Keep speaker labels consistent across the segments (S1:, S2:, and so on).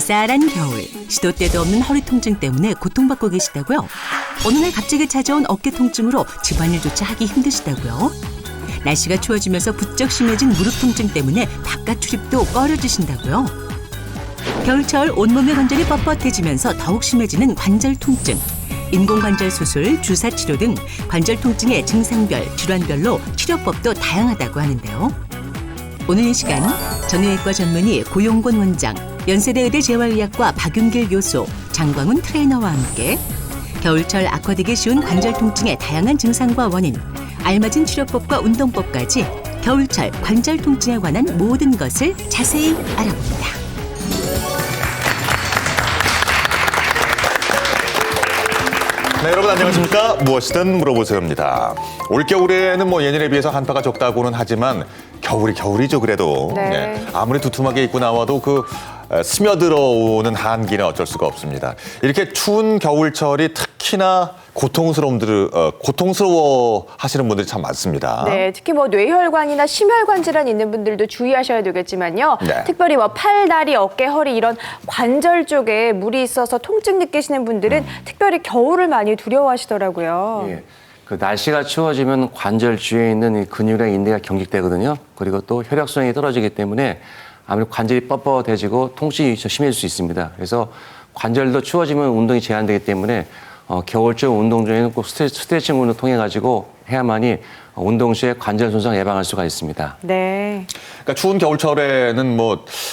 S1: 쌀쌀한 겨울, 시도 때도 없는 허리 통증 때문에 고통받고 계시다고요? 어느 날 갑자기 찾아온 어깨 통증으로 집안일조차 하기 힘드시다고요? 날씨가 추워지면서 부쩍 심해진 무릎 통증 때문에 바깥 출입도 꺼려지신다고요? 겨울철 온몸의 관절이 뻣뻣해지면서 더욱 심해지는 관절 통증. 인공관절 수술, 주사 치료 등 관절 통증의 증상별, 질환별로 치료법도 다양하다고 하는데요. 오늘 이 시간 정형외과 전문의 고용곤 원장, 연세대 의대 재활의학과 박윤길 교수, 장광훈 트레이너와 함께 겨울철 악화되기 쉬운 관절 통증의 다양한 증상과 원인, 알맞은 치료법과 운동법까지 겨울철 관절 통증에 관한 모든 것을 자세히 알아봅니다.
S2: 네, 여러분 안녕하십니까? 무엇이든 물어보세요입니다. 올겨울에는 예년에 비해서 한파가 적다고는 하지만 겨울이죠 그래도. 네. 아무리 두툼하게 입고 나와도 스며들어오는 한기는 어쩔 수가 없습니다. 이렇게 추운 겨울철이 특히나 고통스러워 하시는 분들이 참 많습니다.
S3: 네, 특히 뇌혈관이나 심혈관 질환 있는 분들도 주의하셔야 되겠지만요.
S2: 네.
S3: 특별히 팔, 다리, 어깨, 허리 이런 관절 쪽에 물이 있어서 통증 느끼시는 분들은 특별히 겨울을 많이 두려워하시더라고요.
S4: 예. 날씨가 추워지면 관절 주위에 있는 이 근육이나 인대가 경직되거든요. 그리고 또 혈액순환이 떨어지기 때문에 아무래도 관절이 뻣뻣해지고 통증이 심해질 수 있습니다. 그래서 관절도 추워지면 운동이 제한되기 때문에 겨울철 운동 중에는 꼭 스트레칭 운동을 통해 가지고 해야만이 운동 시에 관절 손상 예방할 수가 있습니다.
S3: 네.
S2: 그러니까 추운 겨울철에는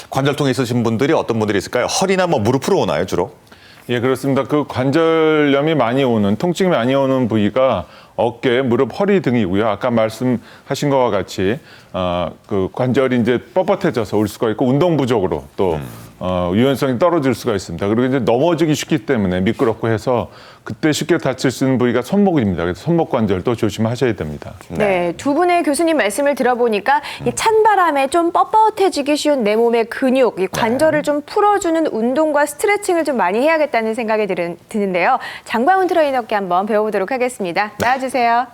S2: 관절통이 있으신 분들이 어떤 분들이 있을까요? 허리나 무릎으로 오나요 주로?
S5: 예, 그렇습니다. 관절염이 많이 오는, 통증이 많이 오는 부위가 어깨, 무릎, 허리 등이고요. 아까 말씀하신 것과 같이 관절이 이제 뻣뻣해져서 올 수가 있고 운동 부족으로 또 유연성이 떨어질 수가 있습니다. 그리고 이제 넘어지기 쉽기 때문에 미끄럽고 해서 그때 쉽게 다칠 수 있는 부위가 손목입니다. 그래서 손목 관절도 조심하셔야 됩니다.
S3: 네, 두 분의 교수님 말씀을 들어보니까 이 찬바람에 좀 뻣뻣해지기 쉬운 내 몸의 근육, 이 관절을 좀 풀어주는 운동과 스트레칭을 좀 많이 해야겠다는 생각이 드는데요. 장광훈 트레이너께 한번 배워보도록 하겠습니다. 나와주세요.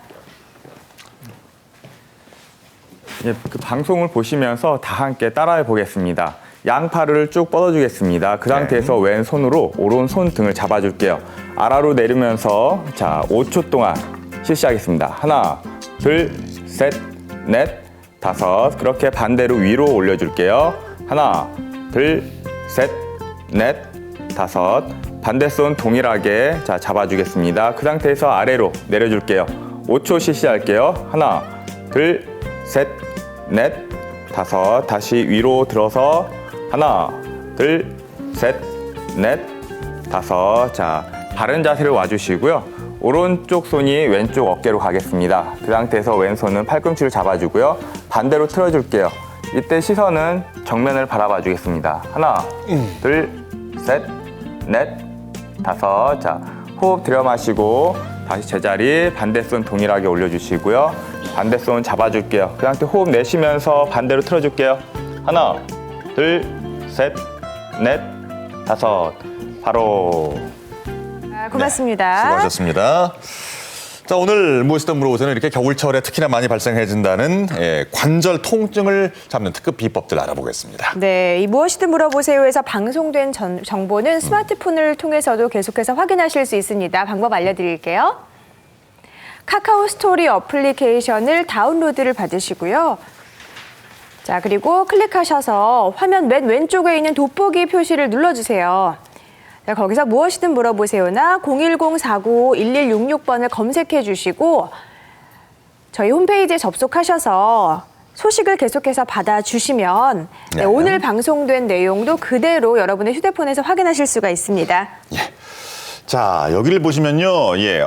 S6: 예, 방송을 보시면서 다 함께 따라해 보겠습니다. 양팔을 쭉 뻗어주겠습니다. 그 상태에서 왼손으로 오른손 등을 잡아줄게요. 아래로 내리면서 5초 동안 실시하겠습니다. 하나, 둘, 셋, 넷, 다섯. 그렇게 반대로 위로 올려줄게요. 하나, 둘, 셋, 넷, 다섯. 반대손 동일하게 잡아주겠습니다. 그 상태에서 아래로 내려줄게요. 5초 실시할게요. 하나, 둘, 셋, 넷, 다섯. 다시 위로 들어서 하나, 둘, 셋, 넷, 다섯. 바른 자세로 와주시고요. 오른쪽 손이 왼쪽 어깨로 가겠습니다. 그 상태에서 왼손은 팔꿈치를 잡아주고요. 반대로 틀어줄게요. 이때 시선은 정면을 바라봐 주겠습니다. 하나, 둘, 셋, 넷, 다섯. 호흡 들여 마시고 다시 제자리 반대손 동일하게 올려주시고요. 반대손 잡아줄게요. 그 상태 호흡 내쉬면서 반대로 틀어줄게요. 하나, 둘, 셋, 넷, 다섯. 바로.
S3: 고맙습니다.
S2: 네, 수고하셨습니다. 자, 오늘 무엇이든 물어보세요. 이렇게 겨울철에 특히나 많이 발생해진다는 관절 통증을 잡는 특급 비법들 알아보겠습니다.
S3: 네, 이 무엇이든 물어보세요에서 방송된 정보는 스마트폰을 통해서도 계속해서 확인하실 수 있습니다. 방법 알려드릴게요. 카카오 스토리 어플리케이션을 다운로드를 받으시고요. 그리고 클릭하셔서 화면 맨 왼쪽에 있는 돋보기 표시를 눌러주세요. 거기서 무엇이든 물어보세요나 010-49-1166번을 검색해 주시고 저희 홈페이지에 접속하셔서 소식을 계속해서 받아주시면 오늘 방송된 내용도 그대로 여러분의 휴대폰에서 확인하실 수가 있습니다.
S2: 예. 자, 여기를 보시면요.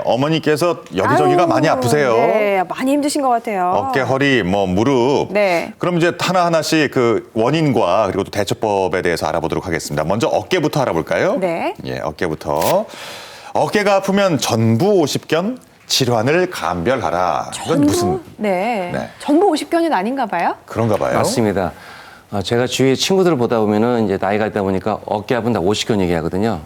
S2: 어머니께서 여기저기가 많이 아프세요.
S3: 네, 많이 힘드신 것 같아요.
S2: 어깨, 허리, 무릎.
S3: 네.
S2: 그럼 이제 하나하나씩 원인과 그리고 또 대처법에 대해서 알아보도록 하겠습니다. 먼저 어깨부터 알아볼까요?
S3: 네.
S2: 어깨부터. 어깨가 아프면 전부 50견 질환을 감별하라. 이건 무슨?
S3: 네. 전부 50견은 아닌가 봐요?
S2: 그런가 봐요.
S4: 맞습니다. 제가 주위에 친구들을 보다 보면은 이제 나이가 있다 보니까 어깨 아프면 다 50견 얘기하거든요.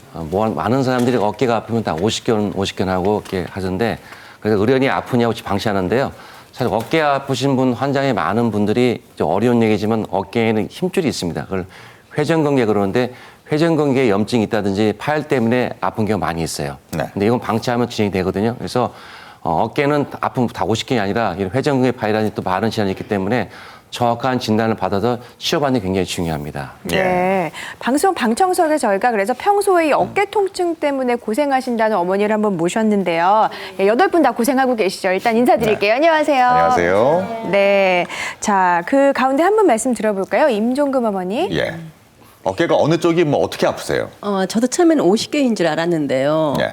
S4: 많은 사람들이 어깨가 아프면 다 50견 하고 이렇게 하던데 그래서 의련히 아프냐고 방치하는데요. 사실 어깨 아프신 분 환장에 많은 분들이 어려운 얘기지만 어깨에는 힘줄이 있습니다. 그걸 회전근개 그러는데 회전근개에 염증이 있다든지 파열 때문에 아픈 경우가 많이 있어요.
S2: 네.
S4: 근데 이건 방치하면 진행이 되거든요. 그래서 어깨는 아픔 다 50개이 아니라 이런 회전근개 파열이라든지 또 마른 질환이 있기 때문에 정확한 진단을 받아서 치료받는 게 굉장히 중요합니다.
S3: 네. 방송 방청석에 저희가 그래서 평소에 이 어깨 통증 때문에 고생하신다는 어머니를 한번 모셨는데요. 8분 다 고생하고 계시죠. 일단 인사드릴게요. 안녕하세요.
S2: 안녕하세요.
S3: 네. 자, 그 가운데 한 분 말씀 들어볼까요? 임종금 어머니.
S2: 예. 어깨가 어느 쪽이 뭐 어떻게 아프세요?
S7: 저도 처음에는 50개인 줄 알았는데요.
S2: 예.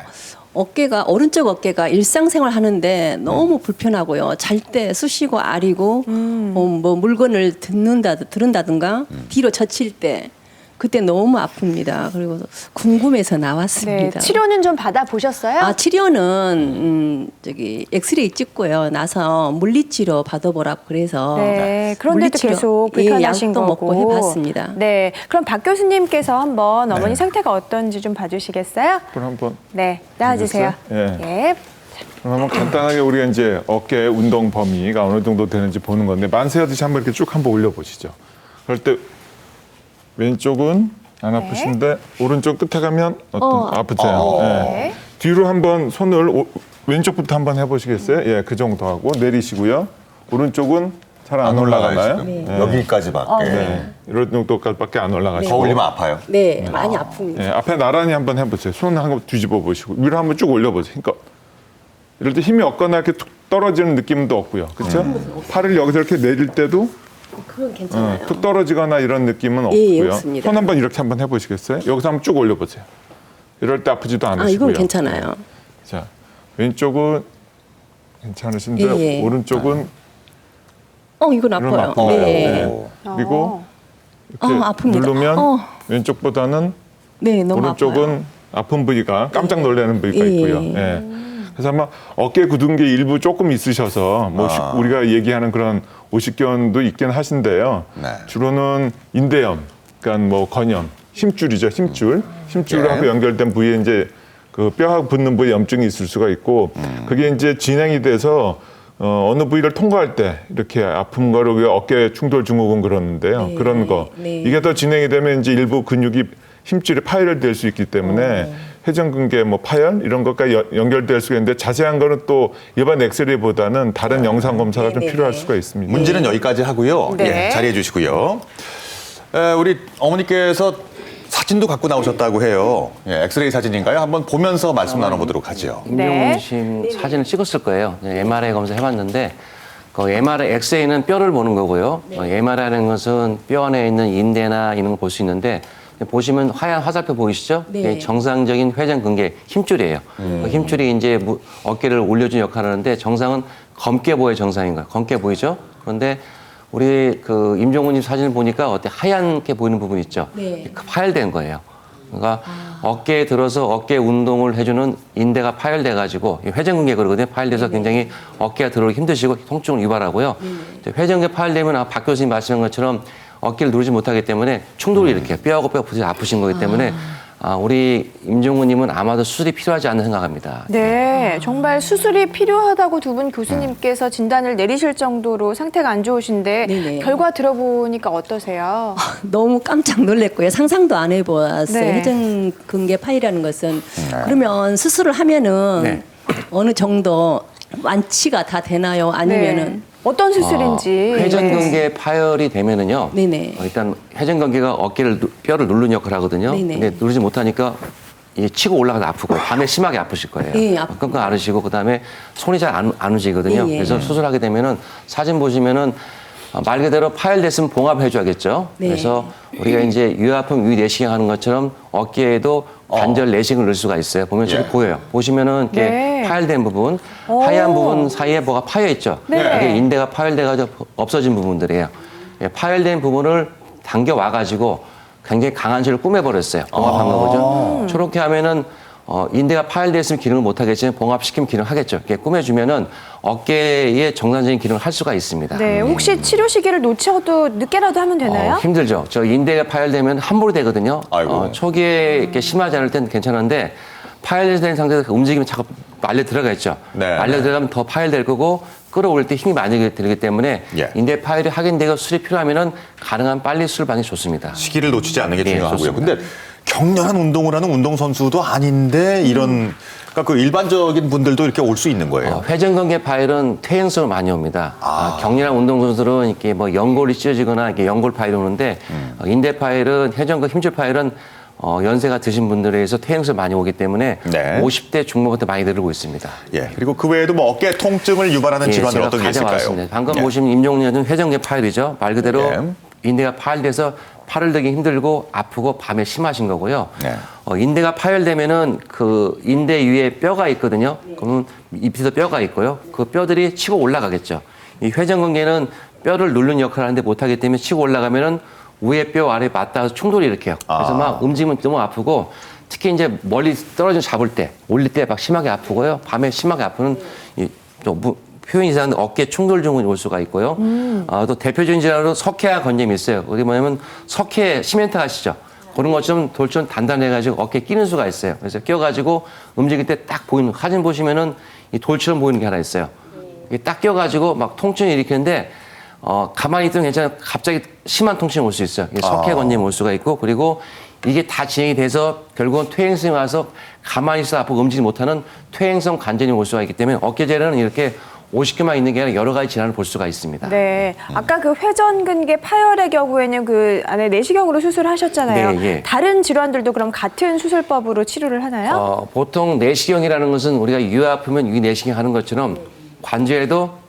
S7: 어깨가 오른쪽 어깨가 일상생활 하는데 너무 불편하고요. 잘 때 쑤시고 아리고 뭐 물건을 들은다든가 뒤로 젖힐 때 그때 너무 아픕니다. 그리고 궁금해서
S3: 네.
S7: 나왔습니다.
S3: 치료는 좀 받아보셨어요?
S7: 치료는 저기 엑스레이 찍고요. 나서 물리치료 받아보라고 그래서
S3: 네. 그런데도
S7: 물리치료,
S3: 계속 불편하신
S7: 약도
S3: 거고.
S7: 먹고 해봤습니다.
S3: 네. 그럼 박 교수님께서 한번 어머니 상태가 어떤지 좀 봐주시겠어요?
S5: 그럼 한번
S3: 네. 나와주세요.
S5: 예.
S3: 예.
S5: 그럼 한번 간단하게 우리가 이제 어깨 운동 범위가 어느 정도 되는지 보는 건데 만세하듯이 한번 이렇게 쭉 한번 올려보시죠. 그럴 때 왼쪽은 안 아프신데 오른쪽 끝에 가면 아프세요.
S3: 네.
S5: 뒤로 한번 손을 왼쪽부터 한번 해보시겠어요? 예, 그 정도 하고 내리시고요. 오른쪽은 잘 안 올라가나요?
S2: 지금.
S5: 네.
S2: 여기까지밖에.
S5: 네. 이런 정도까지밖에 안 올라가시고.
S2: 더 올리면 아파요.
S7: 네, 많이 아픕니다.
S5: 예, 앞에 나란히 한번 해보세요. 손 한번 뒤집어 보시고 위로 한번 쭉 올려보세요. 그러니까 이럴 때 힘이 없거나 이렇게 툭 떨어지는 느낌도 없고요. 그렇죠? 팔을 여기서 이렇게 내릴 때도
S7: 그건 괜찮아요.
S5: 툭 떨어지거나 이런 느낌은
S7: 예,
S5: 없고요.
S7: 없습니다.
S5: 손 한번 이렇게 한번 해보시겠어요? 여기서 한번 쭉 올려보세요. 이럴 때 아프지도 않으시고요.
S7: 이건 괜찮아요.
S5: 자, 왼쪽은 괜찮으신데
S7: 예.
S5: 오른쪽은
S7: 이건
S5: 이러면
S7: 아파요.
S5: 아파요.
S7: 네.
S5: 네. 그리고 이렇게
S7: 아픕니다.
S5: 누르면 왼쪽보다는
S7: 네, 너무
S5: 오른쪽은
S7: 아파요.
S5: 아픈 부위가 깜짝 놀라는 부위가
S7: 예.
S5: 있고요. 예. 그래서 아마 어깨 굳은 게 일부 조금 있으셔서 뭐 우리가 얘기하는 그런 오십견도 있긴 하신데요.
S2: 네.
S5: 주로는 인대염, 그러니까 뭐 건염, 힘줄이죠, 힘줄. 힘줄하고
S2: 예.
S5: 연결된 부위에 이제 그 뼈하고 붙는 부위에 염증이 있을 수가 있고 그게 이제 진행이 돼서 어느 부위를 통과할 때 이렇게 아픈 거를 어깨 충돌 증후군 그러는데요.
S7: 네.
S5: 그런 거.
S7: 네.
S5: 이게 더 진행이 되면 이제 일부 근육이 힘줄이 파열될 수 있기 때문에 회전근개 뭐 파열 이런 것까지 연결될 수가 있는데 자세한 거는 또 일반 엑스레이보다는 다른 영상 검사가 좀
S7: 네네.
S5: 필요할 수가 있습니다.
S2: 문제는 여기까지 하고요.
S3: 네.
S2: 예, 자리해 주시고요. 우리 어머니께서 사진도 갖고 나오셨다고 해요. 예, 엑스레이 사진인가요? 한번 보면서 말씀 나눠보도록 하죠.
S3: 네.
S4: 임종훈 씨 사진을 찍었을 거예요. MRI 검사 해봤는데 그 MRI, 엑스레이는 뼈를 보는 거고요. MRI라는 것은 뼈 안에 있는 인대나 이런 걸 볼 수 있는데 보시면 하얀 화살표 보이시죠?
S7: 네.
S4: 이게 정상적인 회전근개 힘줄이에요. 그 힘줄이 이제 어깨를 올려주는 역할을 하는데 정상은 검게 보여야 정상인 거예요. 검게 보이죠? 그런데 우리 그 임종훈님 사진을 보니까 어때 하얗게 보이는 부분 있죠?
S7: 네.
S4: 파열된 거예요. 그러니까 어깨에 들어서 어깨 운동을 해주는 인대가 파열돼 가지고 회전근개 그러거든요. 파열돼서 굉장히 어깨가 들어오기 힘드시고 통증을 유발하고요. 회전근개 파열되면 박 교수님 말씀한 것처럼 어깨를 누르지 못하기 때문에 충돌이 이렇게 뼈하고 뼈 부딪혀 아프신 거기 때문에 우리 임종훈님은 아마도 수술이 필요하지 않나 생각합니다.
S3: 네, 정말 수술이 필요하다고 두 분 교수님께서 진단을 내리실 정도로 상태가 안 좋으신데
S7: 네네.
S3: 결과 들어보니까 어떠세요?
S7: 너무 깜짝 놀랐고요. 상상도 안 해보았어요.
S3: 네.
S7: 회전근개 파이라는 것은. 그러면 수술을 하면은
S4: 네.
S7: 어느 정도 완치가 다 되나요? 아니면은
S3: 네. 어떤 수술인지.
S4: 회전근개 파열이 되면은요.
S7: 네네.
S4: 일단 회전근개가 뼈를 누르는 역할을 하거든요.
S7: 네네.
S4: 근데 누르지 못하니까 이게 치고 올라가도 아프고 밤에 심하게 아프실 거예요.
S7: 예,
S4: 끙끙 앓으시고 그다음에 손이 잘 안 움직이거든요.
S7: 예, 예.
S4: 그래서 수술하게 되면은 사진 보시면은 말 그대로 파열됐으면 봉합해줘야겠죠.
S7: 네.
S4: 그래서 우리가 이제 유아품 위내시경 하는 것처럼 어깨에도 관절 내시경을 넣을 수가 있어요. 보면 저기
S2: 예.
S4: 보여요. 보시면은 이렇게
S3: 네.
S4: 파열된 부분,
S3: 오.
S4: 하얀 부분 사이에 뭐가 파여 있죠.
S3: 네.
S4: 이게 인대가 파열돼가지고 없어진 부분들이에요. 예, 파열된 부분을 당겨 와가지고 굉장히 강한 수를 꾸며버렸어요. 봉합한 거죠. 저렇게 하면은 인대가 파열됐으면 기능을 못 하겠지만 봉합시키면 기능을 하겠죠. 이렇게 꾸며주면은 어깨의 정상적인 기능을 할 수가 있습니다.
S3: 네, 혹시 치료 시기를 놓쳐도 늦게라도 하면 되나요?
S4: 힘들죠. 저 인대가 파열되면 함부로 되거든요.
S2: 아이고.
S4: 초기에 이렇게 심하지 않을 때는 괜찮은데 파열된 상태에서 움직이면 자꾸 말려 들어가 있죠.
S2: 네.
S4: 말려 들어가면 더 파열될 거고 끌어올 때 힘이 많이 들기 때문에
S2: 예.
S4: 인대 파열이 확인되고 수술이 필요하면은 가능한 빨리 수술 받는 게 좋습니다.
S2: 시기를 놓치지 않는 게
S4: 예,
S2: 중요하고요.
S4: 좋습니다.
S2: 근데 경련한 운동을 하는 운동선수도 아닌데 이런 그러니까 그 일반적인 분들도 이렇게 올 수 있는 거예요.
S4: 회전근개 파열은 퇴행성을 많이 옵니다. 격렬한 운동선수들은 이렇게 뭐 연골이 찢어지거나 이렇게 연골 파열이 오는데 인대 파열은 회전근 힘줄 파열은 연세가 드신 분들에 의해서 퇴행성이 많이 오기 때문에
S2: 네.
S4: 50대 중반부터 많이 늘고 있습니다.
S2: 예. 그리고 그 외에도 뭐 어깨 통증을 유발하는 질환들
S4: 제가
S2: 어떤 게 있을까요?
S4: 가져왔습니다. 방금
S2: 예.
S4: 보신 임종리는 회전근개 파열이죠. 말 그대로
S2: 네.
S4: 인대가 파열돼서 팔을 들기 힘들고 아프고 밤에 심하신 거고요.
S2: 네.
S4: 인대가 파열되면은 그 인대 위에 뼈가 있거든요. 그러면 밑에도 뼈가 있고요. 그 뼈들이 치고 올라가겠죠. 이 회전근개는 뼈를 누르는 역할을 하는데 못하기 때문에 치고 올라가면은 위에 뼈 아래 맞닿아서 충돌이 일으켜요. 그래서 막 움직이면 너무 아프고 특히 이제 멀리 떨어져 잡을 때, 올릴 때 막 심하게 아프고요. 밤에 심하게 아프는 표현이 이상한 어깨 충돌 증후군이 올 수가 있고요. 또 대표적인 질환으로 석회화 건염이 있어요. 그게 뭐냐면 석회 시멘트 아시죠? 그런 것처럼 돌처럼 단단해가지고 어깨에 끼는 수가 있어요. 그래서 껴가지고 움직일 때 딱 보이는 사진 보시면은 이 돌처럼 보이는 게 하나 있어요. 이게 딱 껴가지고 막 통증을 일으키는데 가만히 있으면 괜찮아요. 갑자기 심한 통증이 올 수 있어요. 이게 석회 건염이 올 수가 있고 그리고 이게 다 진행이 돼서 결국은 퇴행성이 와서 가만히 있어 아프고 움직이지 못하는 퇴행성 관절이 올 수가 있기 때문에 어깨 질환은 이렇게 50개만 있는 게 아니라 여러 가지 질환을 볼 수가 있습니다.
S3: 네. 아까 그 회전근개 파열의 경우에는 그 안에 내시경으로 수술하셨잖아요.
S4: 네, 예.
S3: 다른 질환들도 그럼 같은 수술법으로 치료를 하나요?
S4: 보통 내시경이라는 것은 우리가 위 아프면 위 내시경 하는 것처럼 관절에도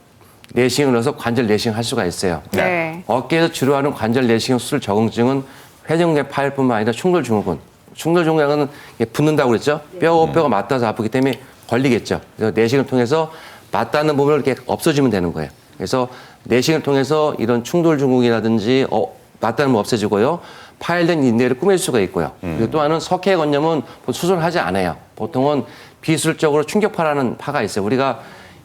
S4: 내시경을 넣어서 관절 내시경 할 수가 있어요.
S3: 네.
S4: 어깨에서 주로 하는 관절 내시경 수술 적응증은 회전근개 파열뿐만 아니라 충돌 증후군. 충돌 증후군은 붙는다고 그랬죠. 뼈가 맞닿아서 아프기 때문에 걸리겠죠. 그래서 내시경을 통해서 맞닿는 부분을 이렇게 없어지면 되는 거예요. 그래서 내시경을 통해서 이런 충돌 증후군이라든지 맞닿는 부분 없어지고요. 파열된 인대를 꾸밀 수가 있고요. 그리고 또 하나는 석회 건염은 수술하지 않아요. 보통은 비술적으로 충격파라는 파가 있어요. 우리가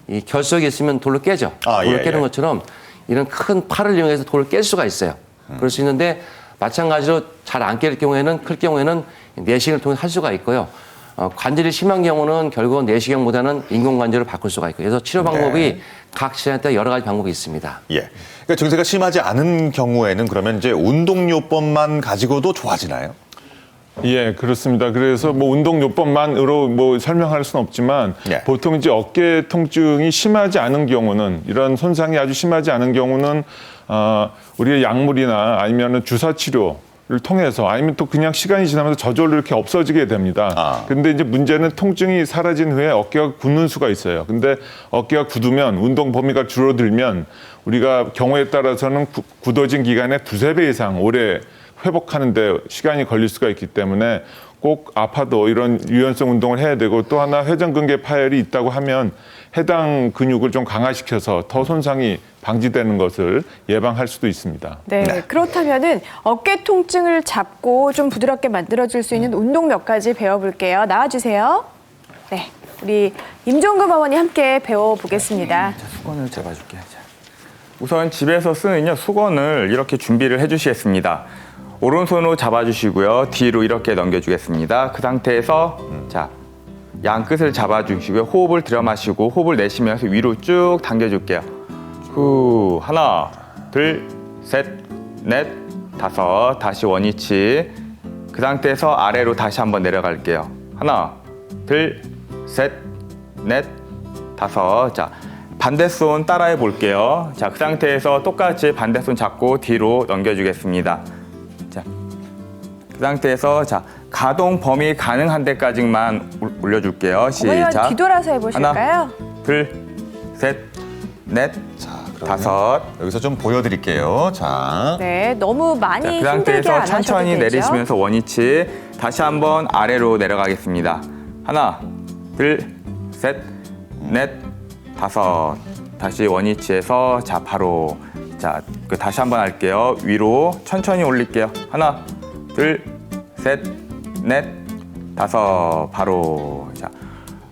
S4: 이 결석이 있으면 돌로 깨죠. 돌로 깨는 것처럼 이런 큰 팔을 이용해서 돌을 깰 수가 있어요. 그럴 수 있는데 마찬가지로 잘 안 깰 경우에는 클 경우에는 내시경을 통해 할 수가 있고요. 관절이 심한 경우는 결국은 내시경보다는 인공관절을 바꿀 수가 있고 그래서 치료 방법이 각 질환에 따라 여러 가지 방법이 있습니다.
S2: 예. 그러니까 증세가 심하지 않은 경우에는 그러면 이제 운동요법만 가지고도 좋아지나요?
S5: 예, 그렇습니다. 그래서 뭐 운동요법만으로 뭐 설명할 수는 없지만
S2: 예.
S5: 보통 이제 어깨 통증이 심하지 않은 경우는 이런 손상이 아주 심하지 않은 경우는 우리의 약물이나 아니면은 주사 치료를 통해서 아니면 또 그냥 시간이 지나면서 저절로 이렇게 없어지게 됩니다. 근데 이제 문제는 통증이 사라진 후에 어깨가 굳는 수가 있어요. 근데 어깨가 굳으면 운동 범위가 줄어들면 우리가 경우에 따라서는 굳어진 기간의 2~3배 이상 오래 회복하는데 시간이 걸릴 수가 있기 때문에 꼭 아파도 이런 유연성 운동을 해야 되고 또 하나 회전근개 파열이 있다고 하면 해당 근육을 좀 강화시켜서 더 손상이 방지되는 것을 예방할 수도 있습니다.
S3: 네. 그렇다면은 어깨 통증을 잡고 좀 부드럽게 만들어줄 수 있는 운동 몇 가지 배워볼게요. 나와주세요. 네. 우리 임종금 어머니 함께 배워보겠습니다.
S6: 수건을 잡아줄게요. 자. 우선 집에서 쓰는 수건을 이렇게 준비를 해주시겠습니다. 오른손으로 잡아주시고요. 뒤로 이렇게 넘겨주겠습니다. 그 상태에서 자, 양 끝을 잡아주시고요. 호흡을 들여 마시고 호흡을 내쉬면서 위로 쭉 당겨줄게요. 후, 하나, 둘, 셋, 넷, 다섯. 다시 원위치. 그 상태에서 아래로 다시 한번 내려갈게요. 하나, 둘, 셋, 넷, 다섯. 자, 반대손 따라해 볼게요. 자, 그 상태에서 똑같이 반대손 잡고 뒤로 넘겨주겠습니다. 자, 그 상태에서 자, 가동 범위 가능한 데까지만 올려줄게요. 시작.
S3: 어머니 뒤돌아서 해보실까요?
S6: 하나, 둘, 셋, 넷,
S2: 자, 그러면
S6: 다섯.
S2: 여기서 좀 보여드릴게요. 자,
S3: 네. 너무 많이
S6: 자, 그
S3: 힘들게
S6: 상태에서
S3: 안 하셔도
S6: 천천히
S3: 되죠?
S6: 내리시면서 원위치. 다시 한번 아래로 내려가겠습니다. 하나, 둘, 셋, 넷, 다섯. 다시 원위치에서 자, 바로 자, 다시 한번 할게요. 위로 천천히 올릴게요. 하나, 둘, 셋, 넷, 다섯. 바로 자.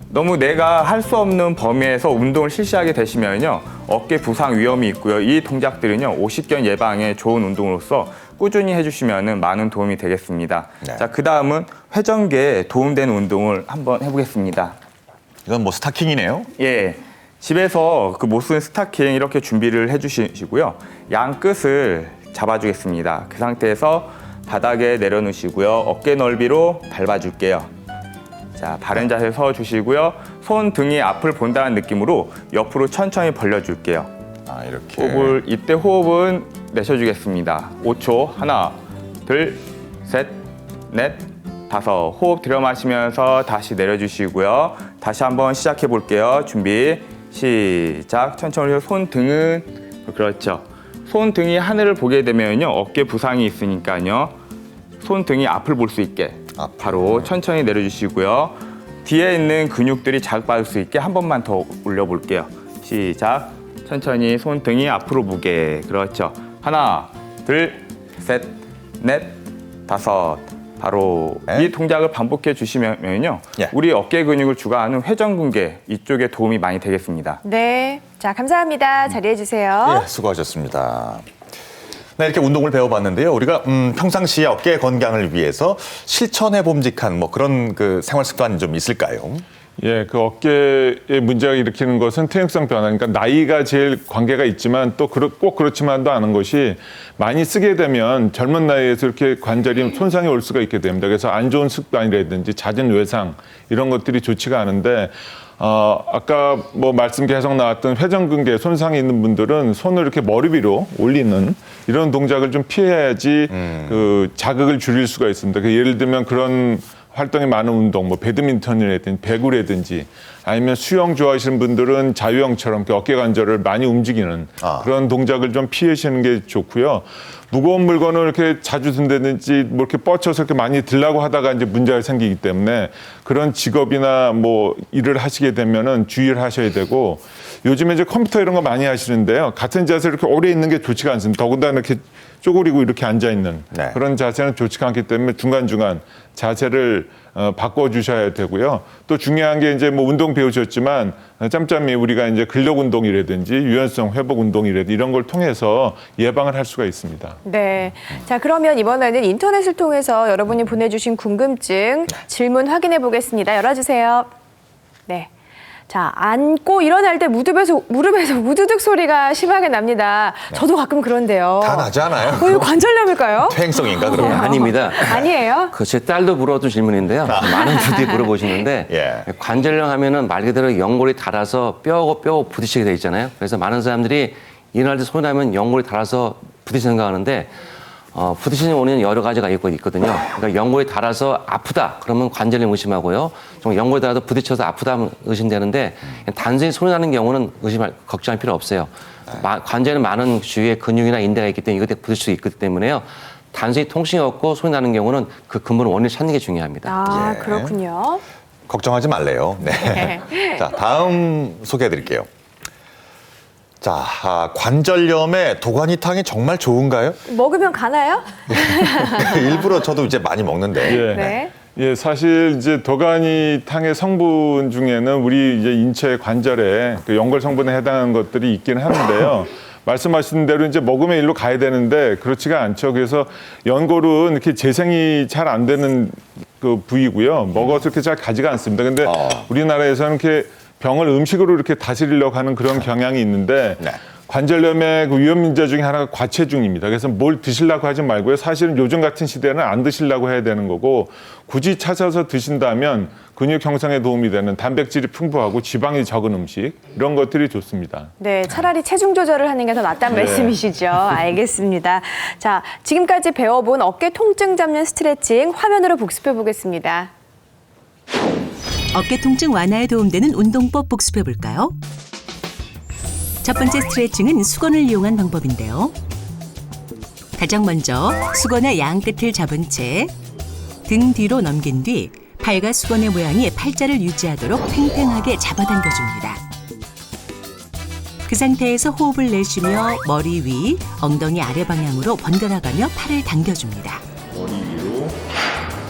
S6: 너무 내가 할 수 없는 범위에서 운동을 실시하게 되시면요, 어깨 부상 위험이 있고요. 이 동작들은요, 오십견 예방에 좋은 운동으로서 꾸준히 해주시면 많은 도움이 되겠습니다.
S2: 네.
S6: 자, 그 다음은 회전계에 도움되는 운동을 한번 해보겠습니다.
S2: 이건 뭐 스타킹이네요.
S6: 예, 집에서 그 못 쓰는 스타킹 이렇게 준비를 해주시고요. 양 끝을 잡아주겠습니다. 그 상태에서 바닥에 내려놓으시고요. 어깨 넓이로 밟아줄게요. 자, 바른 자세 서주시고요. 손 등이 앞을 본다는 느낌으로 옆으로 천천히 벌려줄게요.
S2: 아, 이렇게.
S6: 이때 호흡은 내쉬어주겠습니다. 5초. 하나, 둘, 셋, 넷, 다섯. 호흡 들여 마시면서 다시 내려주시고요. 다시 한번 시작해 볼게요. 준비, 시작. 천천히 손 등은, 그렇죠. 손 등이 하늘을 보게 되면요. 어깨 부상이 있으니까요. 손 등이 앞을 볼 수 있게 바로 천천히 내려주시고요. 뒤에 있는 근육들이 자극받을 수 있게 한 번만 더 올려볼게요. 시작. 천천히 손등이 앞으로 보게. 그렇죠. 하나, 둘, 셋, 넷, 다섯. 바로 이 동작을 반복해 주시면요.
S2: 예.
S6: 우리 어깨 근육을 주가하는 회전근개 이쪽에 도움이 많이 되겠습니다.
S3: 네. 자, 감사합니다. 자리해 주세요.
S2: 예, 수고하셨습니다. 네, 이렇게 운동을 배워봤는데요. 우리가 평상시에 어깨 건강을 위해서 실천해 봄직한 뭐 그런 그 생활 습관이 좀 있을까요?
S5: 예, 그 어깨에 문제가 일으키는 것은 퇴행성 변화, 그러니까 나이가 제일 관계가 있지만 또 꼭 그렇지만도 않은 것이 많이 쓰게 되면 젊은 나이에서 이렇게 관절이 손상이 올 수가 있게 됩니다. 그래서 안 좋은 습관이라든지 잦은 외상 이런 것들이 좋지가 않은데 아까 뭐 말씀 계속 나왔던 회전근개 손상이 있는 분들은 손을 이렇게 머리 위로 올리는 이런 동작을 좀 피해야지 그 자극을 줄일 수가 있습니다. 예를 들면 그런 활동이 많은 운동, 뭐 배드민턴이라든지 배구라든지 아니면 수영 좋아하시는 분들은 자유형처럼 어깨 관절을 많이 움직이는 그런 동작을 좀 피하시는 게 좋고요. 무거운 물건을 이렇게 자주 든다든지 뭐 이렇게 뻗쳐서 이렇게 많이 들라고 하다가 이제 문제가 생기기 때문에 그런 직업이나 뭐 일을 하시게 되면은 주의를 하셔야 되고 요즘에 이제 컴퓨터 이런 거 많이 하시는데요. 같은 자세로 이렇게 오래 있는 게 좋지가 않습니다. 더군다나 이렇게 쪼그리고 이렇게 앉아 있는 그런 자세는 좋지가 않기 때문에 중간중간 자세를 바꿔주셔야 되고요. 또 중요한 게 이제 뭐 운동 배우셨지만 짬짬이 우리가 이제 근력 운동이라든지 유연성 회복 운동이라든지 이런 걸 통해서 예방을 할 수가 있습니다.
S3: 네. 자, 그러면 이번에는 인터넷을 통해서 여러분이 보내주신 궁금증 질문 확인해 보겠습니다. 열어주세요. 네. 자, 앉고 일어날 때 무릎에서 우두둑 소리가 심하게 납니다. 저도 가끔 그런데요.
S2: 다 나지 않아요?
S3: 이거 관절염일까요?
S2: 퇴행성인가
S4: 예,
S2: 그러면?
S4: 아닙니다.
S3: 아니에요?
S4: 그 제 딸도 물어본 질문인데요. 많은 분들이 물어보시는데
S2: 예.
S4: 관절염 하면은 말 그대로 연골이 닳아서 뼈하고 부딪히게 돼 있잖아요. 그래서 많은 사람들이 일어날 때 소리 나면 연골이 닳아서 부딪히는 생각하는데 부딪히는 원인은 여러 가지가 있거든요. 그러니까 연골이 닳아서 아프다 그러면 관절염 의심하고요. 좀 연골이 닳아서 부딪혀서 아프다 의심되는데 단순히 소리 나는 경우는 걱정할 필요 없어요. 관절에는 많은 주위에 근육이나 인대가 있기 때문에 이것에 부딪힐 수 있기 때문에요. 단순히 통증이 없고 소리 나는 경우는 그 근본 원인을 찾는 게 중요합니다.
S3: 아,
S2: 예.
S3: 그렇군요.
S2: 걱정하지 말래요. 네. 자, 다음 소개해 드릴게요. 자, 관절염에 도가니탕이 정말 좋은가요?
S3: 먹으면 가나요?
S2: 일부러 저도 이제 많이 먹는데.
S5: 예.
S3: 네.
S5: 예, 사실 이제 도가니탕의 성분 중에는 우리 이제 인체 관절에 그 연골 성분에 해당하는 것들이 있긴 하는데요. 말씀하신 대로 이제 먹으면 일로 가야 되는데 그렇지가 않죠. 그래서 연골은 이렇게 재생이 잘 안 되는 그 부위고요. 먹어서 이렇게 잘 가지가 않습니다. 근데 우리나라에서는 이렇게 병을 음식으로 이렇게 다스리려고 하는 그런 경향이 있는데
S2: 네.
S5: 관절염의 그 위험 인자 중에 하나가 과체중입니다. 그래서 뭘 드시려고 하지 말고요. 사실은 요즘 같은 시대는 안 드시려고 해야 되는 거고 굳이 찾아서 드신다면 근육 형성에 도움이 되는 단백질이 풍부하고 지방이 적은 음식 이런 것들이 좋습니다.
S3: 네, 차라리 체중 조절을 하는 게 더 낫다는 말씀이시죠. 알겠습니다. 자, 지금까지 배워본 어깨 통증 잡는 스트레칭 화면으로 복습해 보겠습니다.
S1: 어깨 통증 완화에 도움되는 운동법 복습해 볼까요? 첫 번째 스트레칭은 수건을 이용한 방법인데요. 가장 먼저 수건의 양 끝을 잡은 채 등 뒤로 넘긴 뒤 팔과 수건의 모양이 팔자를 유지하도록 팽팽하게 잡아당겨줍니다. 그 상태에서 호흡을 내쉬며 머리 위, 엉덩이 아래 방향으로 번갈아가며 팔을 당겨줍니다.
S2: 머리 위로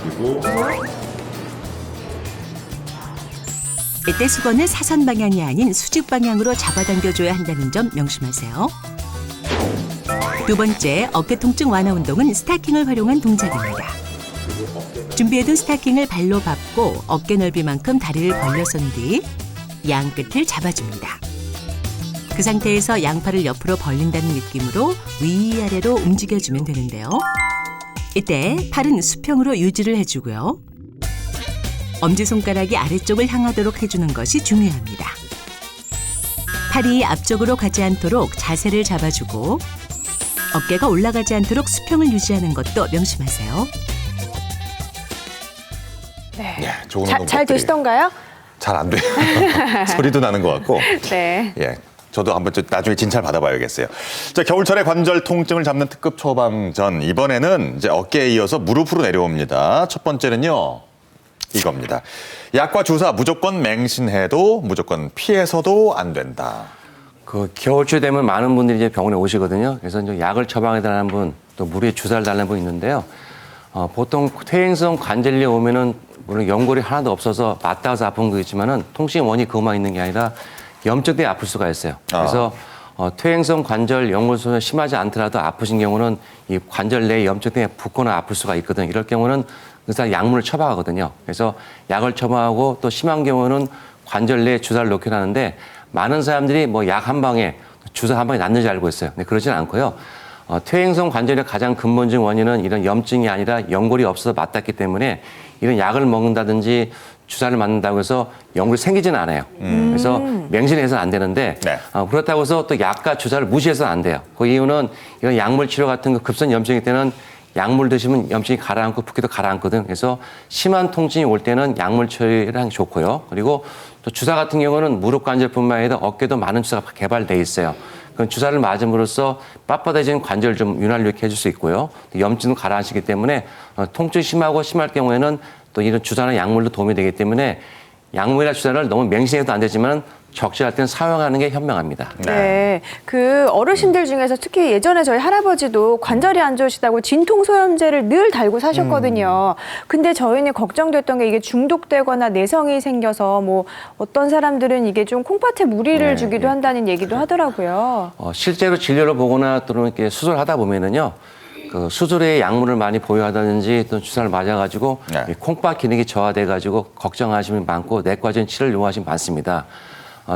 S2: 그리고
S1: 이때 수건을 사선 방향이 아닌 수직 방향으로 잡아당겨줘야 한다는 점 명심하세요. 두 번째, 어깨 통증 완화 운동은 스타킹을 활용한 동작입니다. 준비해둔 스타킹을 발로 밟고 어깨 넓이만큼 다리를 벌려선 뒤 양 끝을 잡아줍니다. 그 상태에서 양팔을 옆으로 벌린다는 느낌으로 위아래로 움직여주면 되는데요. 이때 팔은 수평으로 유지를 해주고요. 엄지손가락이 아래쪽을 향하도록 해주는 것이 중요합니다. 팔이 앞쪽으로 가지 않도록 자세를 잡아주고 어깨가 올라가지 않도록 수평을 유지하는 것도 명심하세요.
S3: 네.
S2: 예, 좋은
S3: 잘
S2: 운동법들이
S3: 되시던가요?
S2: 잘 안 돼요. 소리도 나는 것 같고.
S3: 네.
S2: 예. 저도 한번 나중에 진찰 받아봐야겠어요. 자, 겨울철에 관절 통증을 잡는 특급 처방전. 이번에는 이제 어깨에 이어서 무릎으로 내려옵니다. 첫 번째는요. 이겁니다. 약과 주사 무조건 맹신해도 무조건 피해서도 안 된다.
S4: 그 겨울철 되면 많은 분들이 이제 병원에 오시거든요. 그래서 이제 약을 처방해달라는 분, 또 무리에 주사를 달라는 분 있는데요. 보통 퇴행성 관절염이 오면은 물론 연골이 하나도 없어서 맞닿아서 아픈 거겠지만은 통증의 원인이 그것만 있는 게 아니라 염증 때문에 아플 수가 있어요. 그래서 퇴행성 관절 연골손이 심하지 않더라도 아프신 경우는 이 관절 내에 염증 때문에 붓거나 아플 수가 있거든요. 이럴 경우는 의사 약물을 처방하거든요. 그래서 약을 처방하고 또 심한 경우는 관절 내에 주사를 놓긴 하는데 많은 사람들이 뭐 약 한 방에 주사 한 방에 낫는지 알고 있어요. 근데 그러지는 않고요. 퇴행성 관절의 가장 근본적인 원인은 이런 염증이 아니라 연골이 없어서 맞닿기 때문에 이런 약을 먹는다든지 주사를 맞는다고 해서 연골이 생기지는 않아요. 그래서 맹신해서는 안 되는데
S2: 네.
S4: 그렇다고 해서 또 약과 주사를 무시해서는 안 돼요. 그 이유는 이런 약물 치료 같은 거 급성 염증일 때는 약물 드시면 염증이 가라앉고 붓기도 가라앉거든. 그래서 심한 통증이 올 때는 약물 처리를 하는 게 좋고요. 그리고 또 주사 같은 경우는 무릎 관절뿐만 아니라 어깨도 많은 주사가 개발돼 있어요. 그 주사를 맞음으로써 빳빳해진 관절을 좀 윤활유케 해줄 수 있고요. 염증도 가라앉히기 때문에 통증이 심하고 심할 경우에는 또 이런 주사나 약물도 도움이 되기 때문에 약물이나 주사를 너무 맹신해도 안 되지만 적절할 때는 사용하는 게 현명합니다.
S3: 네. 그 어르신들 중에서 특히 예전에 저희 할아버지도 관절이 안 좋으시다고 진통소염제를 늘 달고 사셨거든요. 근데 저희는 걱정됐던 게 이게 중독되거나 내성이 생겨서 뭐 어떤 사람들은 이게 좀 콩팥에 무리를 주기도 한다는 얘기도 하더라고요.
S4: 실제로 진료를 보거나 또는 이렇게 수술을 하다 보면은요. 그 수술에 약물을 많이 보유하다든지 또 주사를 맞아가지고
S2: 네.
S4: 이 콩팥 기능이 저하돼가지고 걱정하시는 분이 많고 내과적인 치료를 요구하시는 분이 많습니다.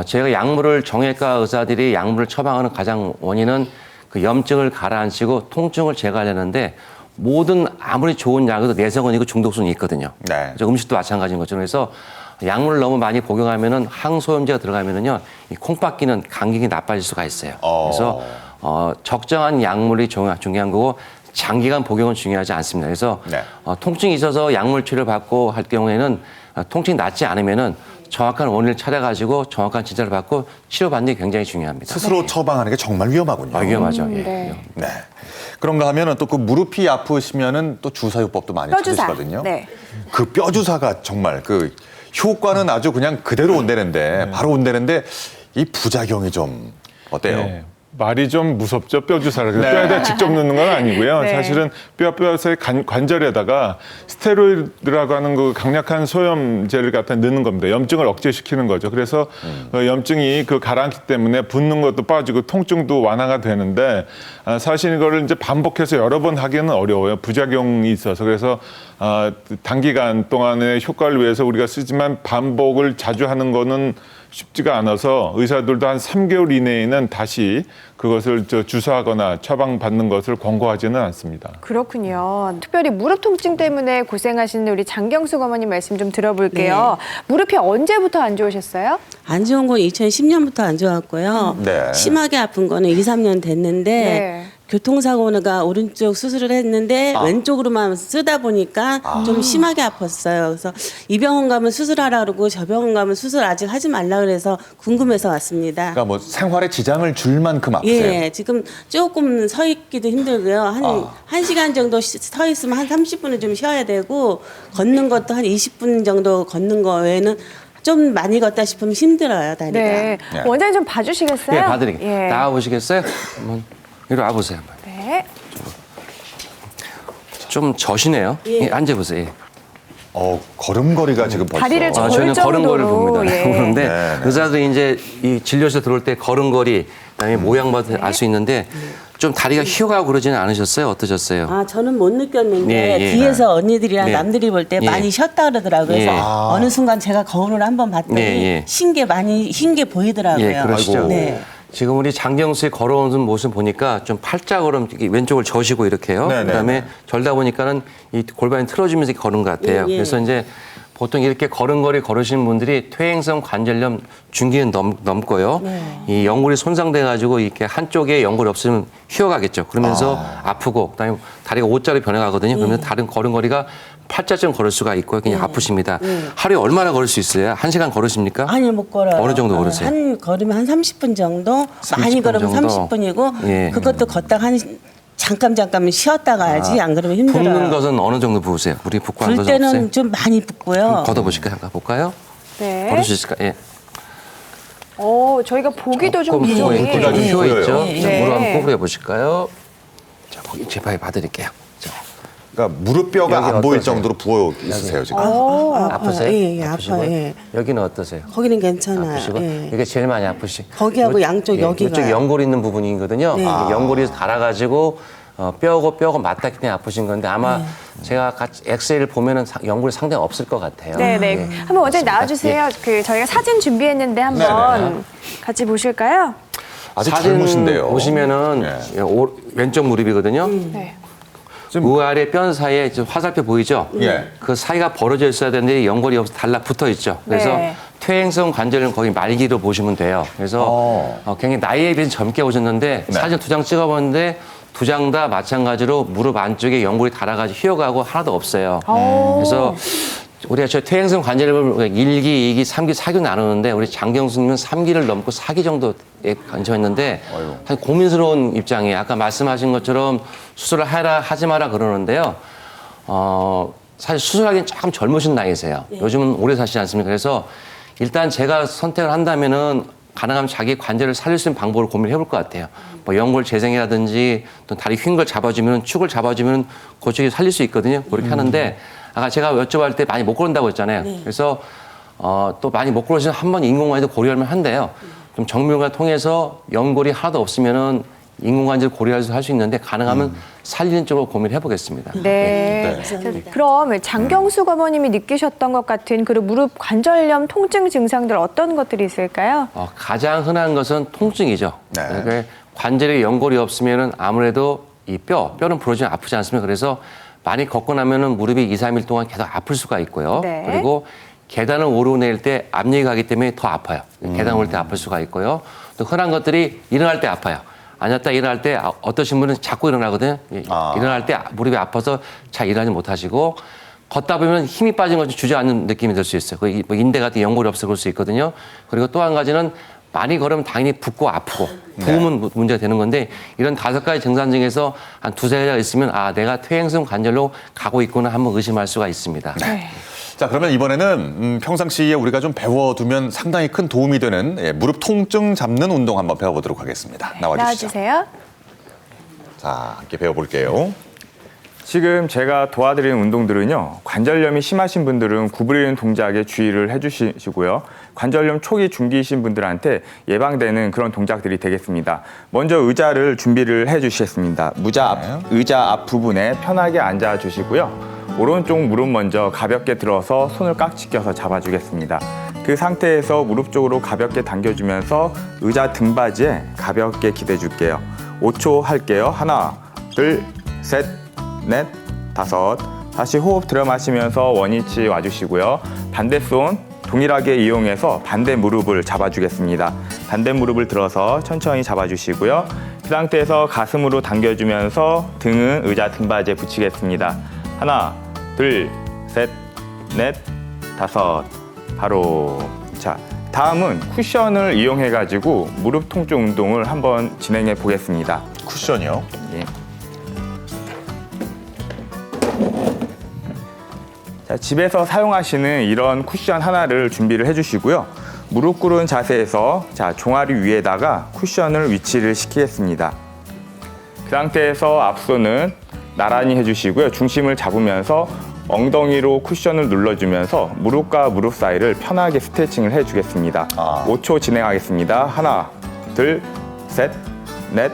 S4: 제가 약물을 정형외과 의사들이 약물을 처방하는 가장 원인은 그 염증을 가라앉히고 통증을 제거하려는데 모든 아무리 좋은 약에도 내성은 있고 중독성이 있거든요.
S2: 네.
S4: 그래서 음식도 마찬가지인 것처럼 그래서 약물을 너무 많이 복용하면은 항소염제가 들어가면은요 이 콩팥 기능 간격이 나빠질 수가 있어요. 그래서 적정한 약물이 중요한 거고 장기간 복용은 중요하지 않습니다. 그래서
S2: 네.
S4: 통증이 있어서 약물 치료를 받고 할 경우에는 통증이 낫지 않으면은 정확한 원인을 찾아가지고 정확한 진찰을 받고 치료받는 게 굉장히 중요합니다.
S2: 스스로 처방하는 게 정말 위험하군요.
S4: 위험하죠. 예.
S3: 네.
S2: 네. 그런가 하면은 또 그 무릎이 아프시면은 또 주사요법도 많이
S3: 뼈주사.
S2: 찾으시거든요.
S3: 네.
S2: 그 뼈주사가 정말 그 효과는 아주 그냥 그대로 온다는데 바로 온다는데 이 부작용이 좀 어때요?
S5: 네. 말이 좀 무섭죠. 뼈 주사를.
S2: 네.
S5: 뼈에다 직접 넣는 건 아니고요.
S3: 네.
S5: 사실은 뼈의 관절에다가 스테로이드라고 하는 그 강력한 소염제를 갖다 넣는 겁니다. 염증을 억제시키는 거죠. 그래서 염증이 그 가라앉기 때문에 붓는 것도 빠지고 통증도 완화가 되는데 사실 이거를 이제 반복해서 여러 번 하기는 어려워요. 부작용이 있어서. 그래서 단기간 동안의 효과를 위해서 우리가 쓰지만 반복을 자주 하는 거는 쉽지가 않아서 의사들도 한 3개월 이내에는 다시 그것을 주사하거나 처방받는 것을 권고하지는 않습니다.
S3: 그렇군요. 특별히 무릎 통증 때문에 고생하시는 우리 장경숙 어머님 말씀 좀 들어볼게요. 무릎이 언제부터 안 좋으셨어요?
S8: 안 좋은 건 2010년부터 안 좋았고요.
S2: 네.
S8: 심하게 아픈 거는 2, 3년 됐는데
S3: 네.
S8: 교통사고가 오른쪽 수술을 했는데 왼쪽으로만 쓰다 보니까 좀 심하게 아팠어요. 그래서 이 병원 가면 수술하라 그러고 저 병원 가면 수술 아직 하지 말라 그래서 궁금해서 왔습니다.
S2: 그러니까 뭐 생활에 지장을 줄 만큼 아프세요.
S8: 예, 지금 조금 서 있기도 힘들고요. 한 시간 정도 서 있으면 한 30분은 좀 쉬어야 되고 걷는 것도 한 20분 정도 걷는 거 외에는 좀 많이 걷다 싶으면 힘들어요, 다리가.
S3: 네.
S2: 네.
S3: 원장님 좀 봐주시겠어요?
S4: 예, 봐드릴게요.
S3: 예.
S4: 나와보시겠어요? 한번 이리 와보세요. 한번.
S3: 네.
S4: 좀 저시네요. 예, 앉아보세요. 예.
S2: 걸음걸이가 지금 벌써.
S3: 다리를 저-
S4: 저는
S3: 정도로,
S4: 걸음걸이를 봅니다.
S3: 예.
S4: 보는데
S2: 네, 네.
S4: 의사들이 이제 이 진료실 들어올 때 걸음걸이 그다음에 모양부터 알 수 있는데 좀 다리가 휘어가고 그러지는 않으셨어요? 어떠셨어요?
S8: 아, 저는 못 느꼈는데
S4: 예, 예.
S8: 뒤에서 언니들이랑
S4: 네.
S8: 남들이 볼 때
S4: 예.
S8: 많이 쉬었다 그러더라고요. 그래서
S4: 예.
S8: 어느 순간 제가 거울을 한번 봤더니
S4: 예, 예.
S8: 흰 게 보이더라고요.
S4: 예, 그러시죠.
S2: 아이고.
S8: 네.
S4: 지금 우리 장경수의 걸어오는 모습 보니까 좀 팔자걸음 이렇게 왼쪽을 저시고 이렇게요.
S2: 네네.
S4: 그다음에 절다 보니까는 이 골반이 틀어지면서 이렇게 걸은 것 같아요.
S8: 예, 예.
S4: 그래서 이제 보통 이렇게 걸음걸이 걸으시는 분들이 퇴행성 관절염 중기는 넘고요. 이 연골이 손상돼 가지고 이렇게 한쪽에 연골이 없으면 휘어가겠죠. 그러면서 아프고 그다음에 다리가 O자로 변해가거든요. 그러면 다른 걸음걸이가 팔자쯤 걸을 수가 있고요. 그냥 아프십니다. 하루에 얼마나 걸을 수 있어요? 1시간 걸으십니까?
S8: 아니 못 걸어요.
S4: 어느 정도 걸으세요?
S8: 한 걸으면 한 30분 정도.
S4: 30분
S8: 많이 걸으면
S4: 정도?
S8: 30분이고
S4: 예.
S8: 그것도 걷다가 한 잠깐 쉬었다 가야지. 안 그러면 힘들어요.
S4: 붓는 것은 어느 정도 부으세요? 우리 붓고 한
S8: 불
S4: 것은 없어요?
S8: 때는 좀 많이 붓고요.
S4: 걷어보실까요? 잠깐 볼까요?
S3: 네.
S4: 걸을 수 있을까요? 예.
S3: 저희가 보기도 좀
S4: 조금
S3: 부족해.
S2: 붓기가 좀
S4: 휘어 있죠?
S2: 보여요.
S4: 자,
S3: 네.
S4: 무릎 한번 꼬부려 보실까요? 자, 거기 제 바에 봐드릴게요. 자,
S2: 그러니까 무릎뼈가
S4: 여기
S2: 안 보일
S4: 어떠세요?
S2: 정도로 부어 있으세요 지금.
S4: 아프세요?
S8: 예,
S4: 아프시고요?
S8: 아파요. 예.
S4: 여기는 어떠세요?
S8: 거기는 괜찮아요.
S4: 아프시고?
S8: 예.
S4: 이게 제일 많이 아프시.
S8: 거기하고 양쪽 여기가.
S4: 이쪽 연골 있는 부분이거든요.
S8: 네.
S4: 이게 연골이 닳아가지고 뼈하고 아맞닿기 때문에 아프신 건데 아마 제가 같이 엑스레이를 보면은 연골이 상당히 없을 것 같아요.
S3: 네네.
S4: 예.
S3: 한번 원장님 나와주세요. 그 저희가 사진 준비했는데 한번
S2: 네네.
S3: 같이 보실까요?
S2: 아주
S4: 사진
S2: 젊으신데요.
S4: 보시면은
S2: 예.
S4: 왼쪽 무릎이거든요.
S3: 네.
S4: 우아래 뼈 사이에 이제 화살표 보이죠?
S2: 예.
S4: 그 사이가 벌어져 있어야 되는데 연골이 없어 달라붙어 있죠. 그래서
S3: 네.
S4: 퇴행성 관절은 거의 말기로 보시면 돼요. 그래서 굉장히 나이에 비해서 젊게 오셨는데
S2: 네.
S4: 사진 2장 찍어봤는데 2장 다 마찬가지로 무릎 안쪽에 연골이 닳아가지고 휘어가고 하나도 없어요. 그래서 우리가 저 퇴행성 관절염을 1기, 2기, 3기, 4기 나누는데 우리 장경수님은 3기를 넘고 4기 정도에 관심했는데 사실 고민스러운 입장이에요. 아까 말씀하신 것처럼 수술을 하지 마라 그러는데요. 사실 수술하기는 조금 젊으신 나이세요. 요즘은 오래 사시지 않습니까? 그래서 일단 제가 선택을 한다면은 가능하면 자기 관절을 살릴 수 있는 방법을 고민해 볼 것 같아요. 뭐 연골 재생이라든지 또 다리 휜 걸 잡아주면 축을 잡아주면 그쪽이 살릴 수 있거든요. 그렇게 하는데 아까 제가 여쭤볼 때 많이 못 걸은다고 했잖아요. 그래서 또 많이 못 걸으시면 한번 인공관절 고려하면 한대요. 좀 정밀관을 통해서 연골이 하나도 없으면은 인공관절 고려해서 할 수 있는데 가능하면 살리는 쪽으로 고민해 보겠습니다.
S3: 네. 자, 그럼 장경숙 어머님이 느끼셨던 것 같은 그 무릎 관절염 통증 증상들 어떤 것들이 있을까요?
S4: 가장 흔한 것은 통증이죠.
S2: 네.
S4: 그러니까 관절에 연골이 없으면은 아무래도 이 뼈는 부러지면 아프지 않습니까? 그래서 많이 걷고 나면은 무릎이 2, 3일 동안 계속 아플 수가 있고요.
S3: 네.
S4: 그리고 계단을 오르내릴 때 압력이 가기 때문에 더 아파요. 계단 오를 때 아플 수가 있고요. 또 흔한 것들이 일어날 때 아파요. 앉았다 일어날 때 어떠신 분은 자꾸 일어나거든요. 일어날 때 무릎이 아파서 잘 일어나지 못하시고 걷다 보면 힘이 빠진 것이 주저앉는 느낌이 들 수 있어요. 뭐 인대 같은 연골이 없어 그럴 수 있거든요. 그리고 또 한 가지는 많이 걸으면 당연히 붓고 아프고 부으면 문제가 되는 건데 이런 5가지 증상 중에서 한 2-3가지가 있으면 내가 퇴행성 관절로 가고 있구나 한번 의심할 수가 있습니다.
S2: 자, 그러면 이번에는 평상시에 우리가 좀 배워두면 상당히 큰 도움이 되는 무릎 통증 잡는 운동 한번 배워보도록 하겠습니다. 나와주시죠.
S3: 나와주세요.
S2: 자, 함께 배워볼게요.
S6: 지금 제가 도와드리는 운동들은요, 관절염이 심하신 분들은 구부리는 동작에 주의를 해주시고요. 관절염 초기 중기이신 분들한테 예방되는 그런 동작들이 되겠습니다. 먼저 의자를 준비를 해주시겠습니다. 의자 앞 부분에 편하게 앉아주시고요. 오른쪽 무릎 먼저 가볍게 들어서 손을 깍지 껴서 잡아주겠습니다. 그 상태에서 무릎 쪽으로 가볍게 당겨주면서 의자 등받이에 가볍게 기대줄게요. 5초 할게요. 하나, 둘, 셋, 넷, 다섯. 다시 호흡 들여 마시면서 원위치 와주시고요. 반대손 동일하게 이용해서 반대 무릎을 잡아주겠습니다. 반대 무릎을 들어서 천천히 잡아주시고요. 그 상태에서 가슴으로 당겨주면서 등은 의자 등받이에 붙이겠습니다. 하나, 둘, 셋, 넷, 다섯. 바로. 자, 다음은 쿠션을 이용해가지고 무릎 통증 운동을 한번 진행해 보겠습니다.
S2: 쿠션이요?
S6: 예. 자, 집에서 사용하시는 이런 쿠션 하나를 준비를 해주시고요. 무릎 꿇은 자세에서 종아리 위에다가 쿠션을 위치를 시키겠습니다. 그 상태에서 앞손은 나란히 해주시고요. 중심을 잡으면서 엉덩이로 쿠션을 눌러주면서 무릎과 무릎 사이를 편하게 스트레칭을 해주겠습니다. 5초 진행하겠습니다. 하나, 둘, 셋, 넷,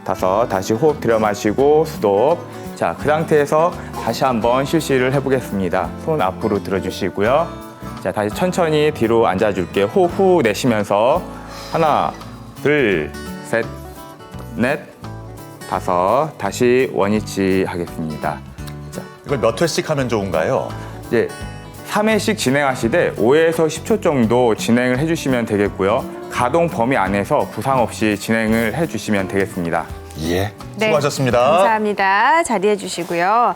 S6: 다섯. 다시 호흡 들여 마시고 스톱. 자, 그 상태에서 다시 한번 실시를 해보겠습니다. 손 앞으로 들어주시고요. 자, 다시 천천히 뒤로 앉아줄게요. 호흡 후 내쉬면서 하나, 둘, 셋, 넷, 다섯. 다시 원위치 하겠습니다. 자,
S2: 이걸 몇 회씩 하면 좋은가요?
S6: 이제 3회씩 진행하시되 5에서 10초 정도 진행을 해주시면 되겠고요. 가동 범위 안에서 부상 없이 진행을 해주시면 되겠습니다.
S2: 예,
S3: 네,
S2: 수고하셨습니다.
S3: 감사합니다. 자리해 주시고요.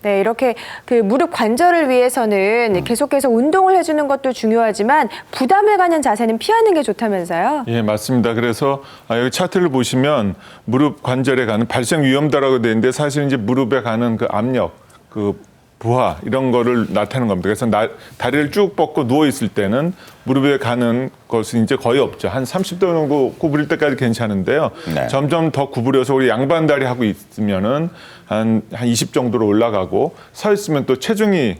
S3: 네, 이렇게 그 무릎 관절을 위해서는 계속해서 운동을 해주는 것도 중요하지만 부담을 가는 자세는 피하는 게 좋다면서요?
S5: 예, 맞습니다. 그래서 여기 차트를 보시면 무릎 관절에 가는 발생 위험도라고 되어 있는데 사실 이제 무릎에 가는 그 압력, 그 부하 이런 거를 나타내는 겁니다. 그래서 다리를 쭉 뻗고 누워 있을 때는 무릎에 가는 것은 이제 거의 없죠. 한 30도 정도 구부릴 때까지 괜찮은데요.
S2: 네.
S5: 점점 더 구부려서 우리 양반 다리 하고 있으면은 한 20 정도로 올라가고 서 있으면 또 체중이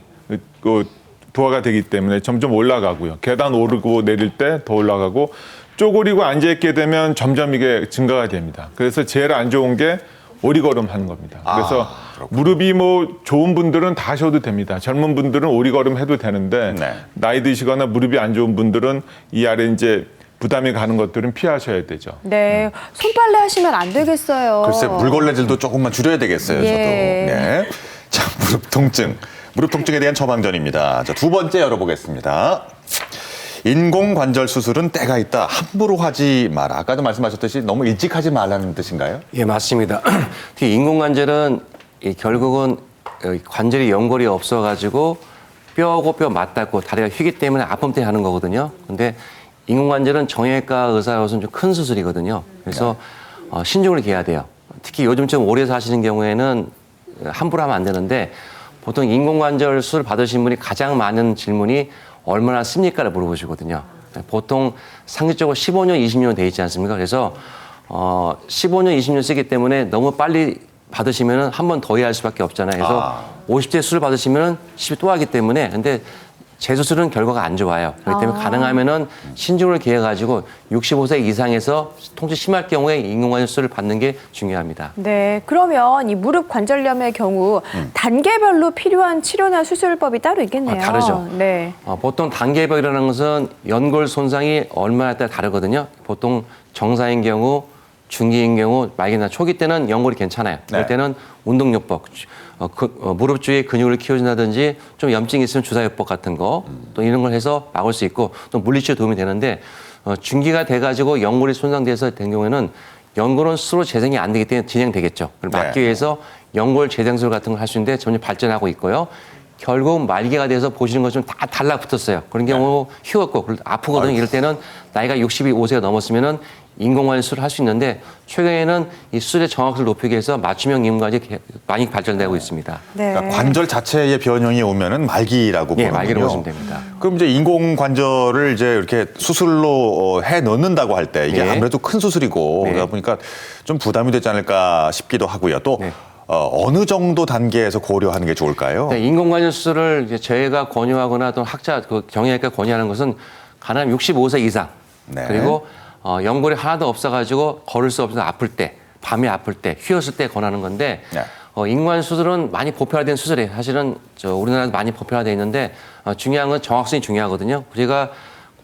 S5: 그 부하가 되기 때문에 점점 올라가고요. 계단 오르고 내릴 때 더 올라가고 쪼그리고 앉아 있게 되면 점점 이게 증가가 됩니다. 그래서 제일 안 좋은 게 오리걸음 하는 겁니다. 그래서 무릎이 뭐 좋은 분들은 다 하셔도 됩니다. 젊은 분들은 오리걸음 해도 되는데
S2: 네.
S5: 나이 드시거나 무릎이 안 좋은 분들은 이 아래 이제 부담이 가는 것들은 피하셔야 되죠.
S3: 네, 손빨래 하시면 안 되겠어요.
S2: 글쎄 물걸레질도 조금만 줄여야 되겠어요.
S3: 예.
S2: 저도. 네. 자, 무릎 통증. 무릎 통증에 대한 처방전입니다. 자, 두 번째 열어보겠습니다. 인공관절 수술은 때가 있다. 함부로 하지 마라. 아까도 말씀하셨듯이 너무 일찍 하지 말라는 뜻인가요?
S4: 예, 맞습니다. 특히 인공관절은 결국은 관절이 연골이 없어가지고 뼈하고 뼈 맞닿고 다리가 휘기 때문에 아픔 때문에 하는 거거든요. 근데 인공관절은 정형외과 의사로서는 좀 큰 수술이거든요. 그래서 신중을 기해야 돼요. 특히 요즘처럼 오래 사시는 경우에는 함부로 하면 안 되는데 보통 인공관절 수술 받으신 분이 가장 많은 질문이 얼마나 씁니까를 물어보시거든요. 보통 상식적으로 15년, 20년 돼 있지 않습니까? 그래서 15년, 20년 쓰기 때문에 너무 빨리 받으시면 한 번 더 해야 할 수밖에 없잖아요. 그래서 50대 수술 받으시면 10대 또 하기 때문에 근데 재수술은 결과가 안 좋아요. 그렇기 때문에 가능하면은 신중을 기해가지고 65세 이상에서 통증 심할 경우에 인공관절 수술을 받는 게 중요합니다.
S3: 네, 그러면 이 무릎 관절염의 경우 단계별로 필요한 치료나 수술법이 따로 있겠네요.
S4: 다르죠.
S3: 네.
S4: 보통 단계별이라는 것은 연골 손상이 얼마나 따라 다르거든요. 보통 정상인 경우, 중기인 경우, 말기나 초기 때는 연골이 괜찮아요. 그럴
S2: 네.
S4: 때는 운동요법, 무릎 주위에 근육을 키워준다든지 좀 염증이 있으면 주사요법 같은 거 또 이런 걸 해서 막을 수 있고 또 물리치료 도움이 되는데 중기가 돼가지고 연골이 손상돼서 된 경우에는 연골은 스스로 재생이 안 되기 때문에 진행되겠죠. 그걸 막기
S2: 네.
S4: 위해서 연골 재생술 같은 걸 할 수 있는데 점점 발전하고 있고요. 결국 말기가 돼서 보시는 것좀 다 달라붙었어요. 그런 경우 휘었고 아프거든요. 이럴 때는 나이가 65세가 넘었으면은 인공관절 수술을 할 수 있는데 최근에는 이 수술의 정확도를 높이기 위해서 맞춤형 인공관절이 많이 발전되고 있습니다.
S3: 네.
S2: 그러니까 관절 자체의 변형이 오면은 말기라고
S4: 예,
S2: 보는군요.
S4: 말기로 보시면 됩니다.
S2: 그럼 이제 인공관절을 이제 이렇게 수술로 해 넣는다고 할 때 이게
S4: 네.
S2: 아무래도 큰 수술이고
S4: 네.
S2: 그러다 보니까 좀 부담이 되지 않을까 싶기도 하고요. 또
S4: 네.
S2: 어느 정도 단계에서 고려하는 게 좋을까요?
S4: 네, 인공관절 수술을 이제 저희가 권유하거나 또 학자, 정형외과 권유하는 것은 가능하면 65세 이상
S2: 네.
S4: 그리고 연골이 하나도 없어가지고 걸을 수 없어서 아플 때, 밤에 아플 때, 휘었을 때 권하는 건데
S2: 네.
S4: 인공관절 수술은 많이 보편화된 수술이에요. 사실은 우리나라도 많이 보편화되어 있는데 중요한 건 정확성이 중요하거든요. 우리가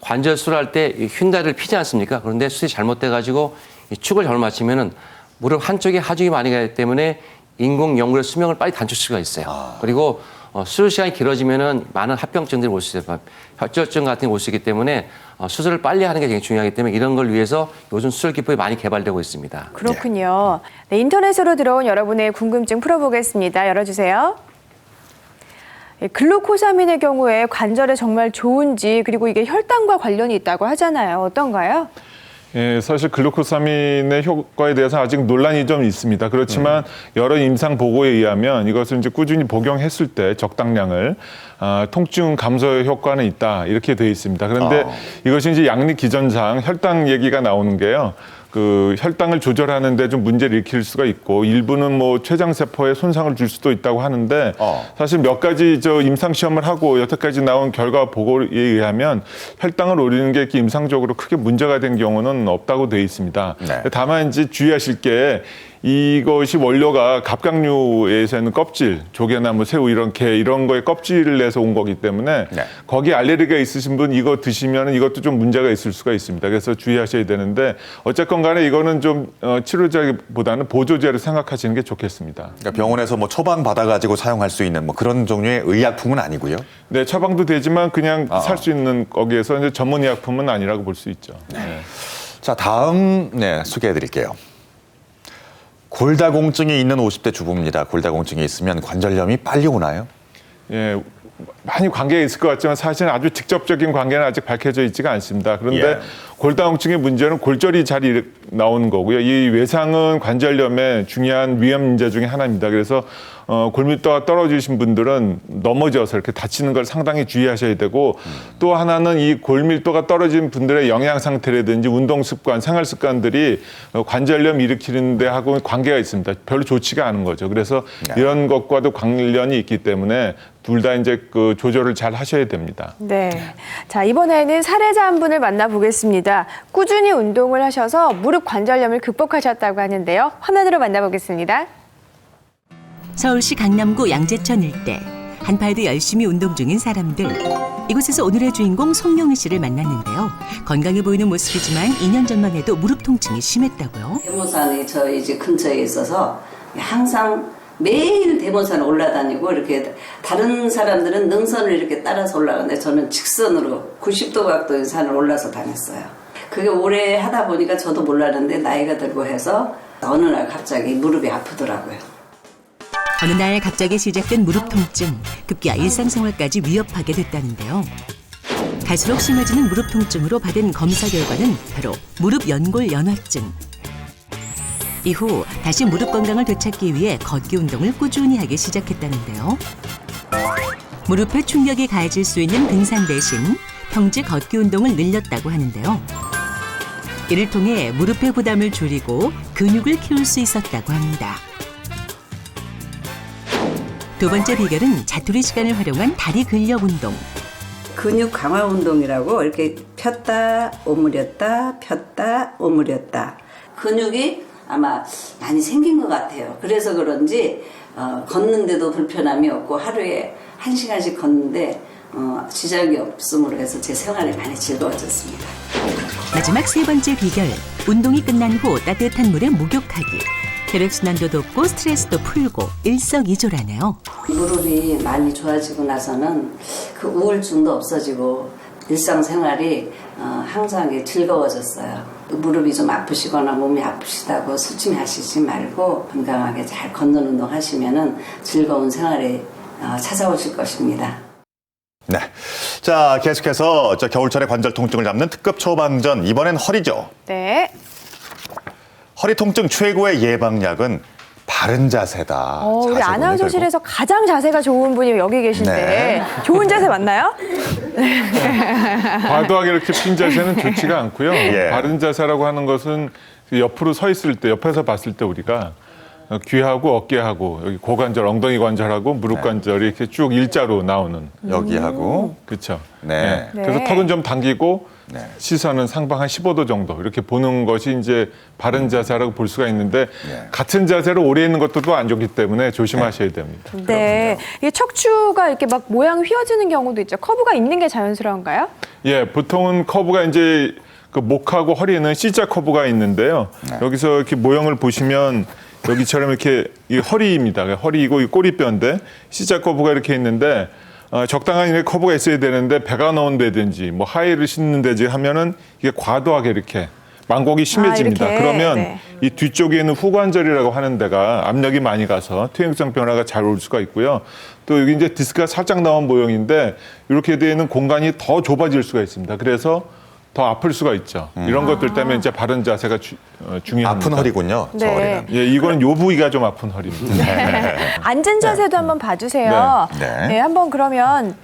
S4: 관절 수술할 때 휜다리를 피지 않습니까? 그런데 수술이 잘못돼가지고 이 축을 잘못 맞추면은 무릎 한쪽에 하중이 많이 가기 때문에 인공 연골의 수명을 빨리 단축할 수가 있어요. 그리고 수술 시간이 길어지면은 많은 합병증들이 올 수 있어요. 혈전증 같은 게 올 수 있기 때문에 수술을 빨리 하는 게 되게 중요하기 때문에 이런 걸 위해서 요즘 수술 기법이 많이 개발되고 있습니다.
S3: 그렇군요. 네, 인터넷으로 들어온 여러분의 궁금증 풀어보겠습니다. 열어주세요. 글루코사민의 경우에 관절에 정말 좋은지 그리고 이게 혈당과 관련이 있다고 하잖아요. 어떤가요?
S5: 예, 사실 글루코사민의 효과에 대해서 아직 논란이 좀 있습니다. 그렇지만 여러 임상 보고에 의하면 이것을 이제 꾸준히 복용했을 때 적당량을 통증 감소 효과는 있다 이렇게 되어 있습니다. 그런데 이것이 이제 양리 기전상 혈당 얘기가 나오는 게요. 그 혈당을 조절하는데 좀 문제를 일으킬 수가 있고 일부는 뭐 췌장세포에 손상을 줄 수도 있다고 하는데 사실 몇 가지 임상 시험을 하고 여태까지 나온 결과 보고에 의하면 혈당을 올리는 게 이렇게 임상적으로 크게 문제가 된 경우는 없다고 되어 있습니다.
S2: 네.
S5: 다만 이제 주의하실 게 이것이 원료가 갑각류에서는 껍질, 조개나무, 새우 이런 게 이런 거에 껍질을 내서 온 거기 때문에
S2: 네.
S5: 거기 알레르기가 있으신 분 이거 드시면 이것도 좀 문제가 있을 수가 있습니다. 그래서 주의하셔야 되는데 어쨌건 간에 이거는 좀 치료제보다는 보조제로 생각하시는 게 좋겠습니다.
S2: 그러니까 병원에서 뭐 처방 받아가지고 사용할 수 있는 뭐 그런 종류의 의약품은 아니고요.
S5: 네, 처방도 되지만 그냥 살 수 있는 거기에서 이제 전문 의약품은 아니라고 볼 수 있죠. 네.
S2: 자, 다음 소개해드릴게요. 골다공증이 있는 50대 주부입니다. 골다공증이 있으면 관절염이 빨리 오나요?
S5: 예, 많이 관계가 있을 것 같지만 사실은 아주 직접적인 관계는 아직 밝혀져 있지가 않습니다. 그런데
S2: 예.
S5: 골다공증의 문제는 골절이 잘 나오는 거고요. 이 외상은 관절염의 중요한 위험 인자 중에 하나입니다. 그래서 골밀도가 떨어지신 분들은 넘어져서 이렇게 다치는 걸 상당히 주의하셔야 되고 또 하나는 이 골밀도가 떨어진 분들의 영양 상태라든지 운동 습관, 생활 습관들이 관절염 일으키는 데 하고 관계가 있습니다. 별로 좋지가 않은 거죠. 그래서 이런 것과도 관련이 있기 때문에 둘 다 이제 그 조절을 잘 하셔야 됩니다.
S3: 네. 자, 이번에는 사례자 한 분을 만나보겠습니다. 꾸준히 운동을 하셔서 무릎 관절염을 극복하셨다고 하는데요. 화면으로 만나보겠습니다.
S1: 서울시 강남구 양재천 일대 한파에도 열심히 운동 중인 사람들. 이곳에서 오늘의 주인공 송영희 씨를 만났는데요. 건강해 보이는 모습이지만 2년 전만 해도 무릎 통증이 심했다고요.
S9: 대모산이 저희 집 근처에 있어서 항상 매일 대모산 올라다니고 이렇게 다른 사람들은 능선을 이렇게 따라서 올라가는데 저는 직선으로 90도 각도의 산을 올라서 다녔어요. 그게 오래 하다 보니까 저도 몰랐는데 나이가 들고 해서 어느 날 갑자기 무릎이 아프더라고요.
S1: 어느 날 갑자기 시작된 무릎 통증, 급기야 일상생활까지 위협하게 됐다는데요. 갈수록 심해지는 무릎 통증으로 받은 검사 결과는 바로 무릎 연골 연화증. 이후 다시 무릎 건강을 되찾기 위해 걷기 운동을 꾸준히 하기 시작했다는데요. 무릎에 충격이 가해질 수 있는 등산 대신 평지 걷기 운동을 늘렸다고 하는데요. 이를 통해 무릎의 부담을 줄이고 근육을 키울 수 있었다고 합니다. 두 번째 비결은 자투리 시간을 활용한 다리 근력 운동.
S9: 근육 강화 운동이라고 이렇게 폈다 오므렸다 폈다 오므렸다 근육이 아마 많이 생긴 것 같아요. 그래서 그런지 걷는데도 불편함이 없고 하루에 1시간씩 걷는데 지장이 없음으로 해서 제 생활이 많이 즐거워졌습니다.
S1: 마지막 세 번째 비결, 운동이 끝난 후 따뜻한 물에 목욕하기. 혈액순환도 돕고 스트레스도 풀고 일석이조라네요.
S9: 무릎이 많이 좋아지고 나서는 그 우울증도 없어지고 일상생활이 항상 즐거워졌어요. 무릎이 좀 아프시거나 몸이 아프시다고 수침하시지 말고 건강하게 잘 걷는 운동 하시면은 즐거운 생활이 찾아오실 것입니다.
S2: 네. 자, 계속해서 겨울철에 관절 통증을 잡는 특급 처방전, 이번엔 허리죠.
S3: 네.
S2: 허리 통증 최고의 예방약은 바른 자세다.
S3: 우리
S2: 자세
S3: 아나운서실에서 가장 자세가 좋은 분이 여기 계신데
S2: 네.
S3: 좋은 자세 맞나요?
S5: 과도하게 이렇게 핀 자세는 좋지가 않고요.
S2: 예.
S5: 바른 자세라고 하는 것은 옆으로 서 있을 때, 옆에서 봤을 때 우리가 귀하고 어깨하고 여기 고관절, 엉덩이 관절하고 무릎 관절이 이렇게 쭉 일자로 나오는
S2: 여기하고.
S5: 그렇죠.
S2: 네.
S5: 그래서
S3: 네.
S5: 턱은 좀 당기고
S2: 네.
S5: 시선은 상방 한 15도 정도 이렇게 보는 것이 이제 바른 자세라고 볼 수가 있는데
S2: 네.
S5: 같은 자세로 오래 있는 것도 안 좋기 때문에 조심하셔야 됩니다.
S3: 네. 이게 척추가 이렇게 막 모양 휘어지는 경우도 있죠. 커브가 있는 게 자연스러운가요?
S5: 예, 보통은 커브가 이제 그 목하고 허리에는 C자 커브가 있는데요. 여기서 이렇게 모형을 보시면 여기처럼 이렇게 이 허리입니다. 허리이고 이 꼬리뼈인데 C자 커브가 이렇게 있는데 적당한 커브가 있어야 되는데 배가 나온다든지 뭐 하의를 신는다든지 하면은 이게 과도하게 이렇게 망곡이 심해집니다.
S3: 이렇게?
S5: 그러면
S3: 네.
S5: 이 뒤쪽에 있는 후관절이라고 하는 데가 압력이 많이 가서 퇴행성 변화가 잘 올 수가 있고요. 또 여기 이제 디스크가 살짝 나온 모형인데 이렇게 되는 공간이 더 좁아질 수가 있습니다. 그래서 더 아플 수가 있죠. 이런 것들 때문에 이제 바른 자세가 중요합니다.
S2: 아픈 허리군요. 저
S3: 네.
S2: 허리는.
S5: 예, 이건 요 부위가 좀 아픈 허리입니다.
S3: 앉은 자세도 한번 봐주세요.
S2: 네.
S3: 네, 한번 그러면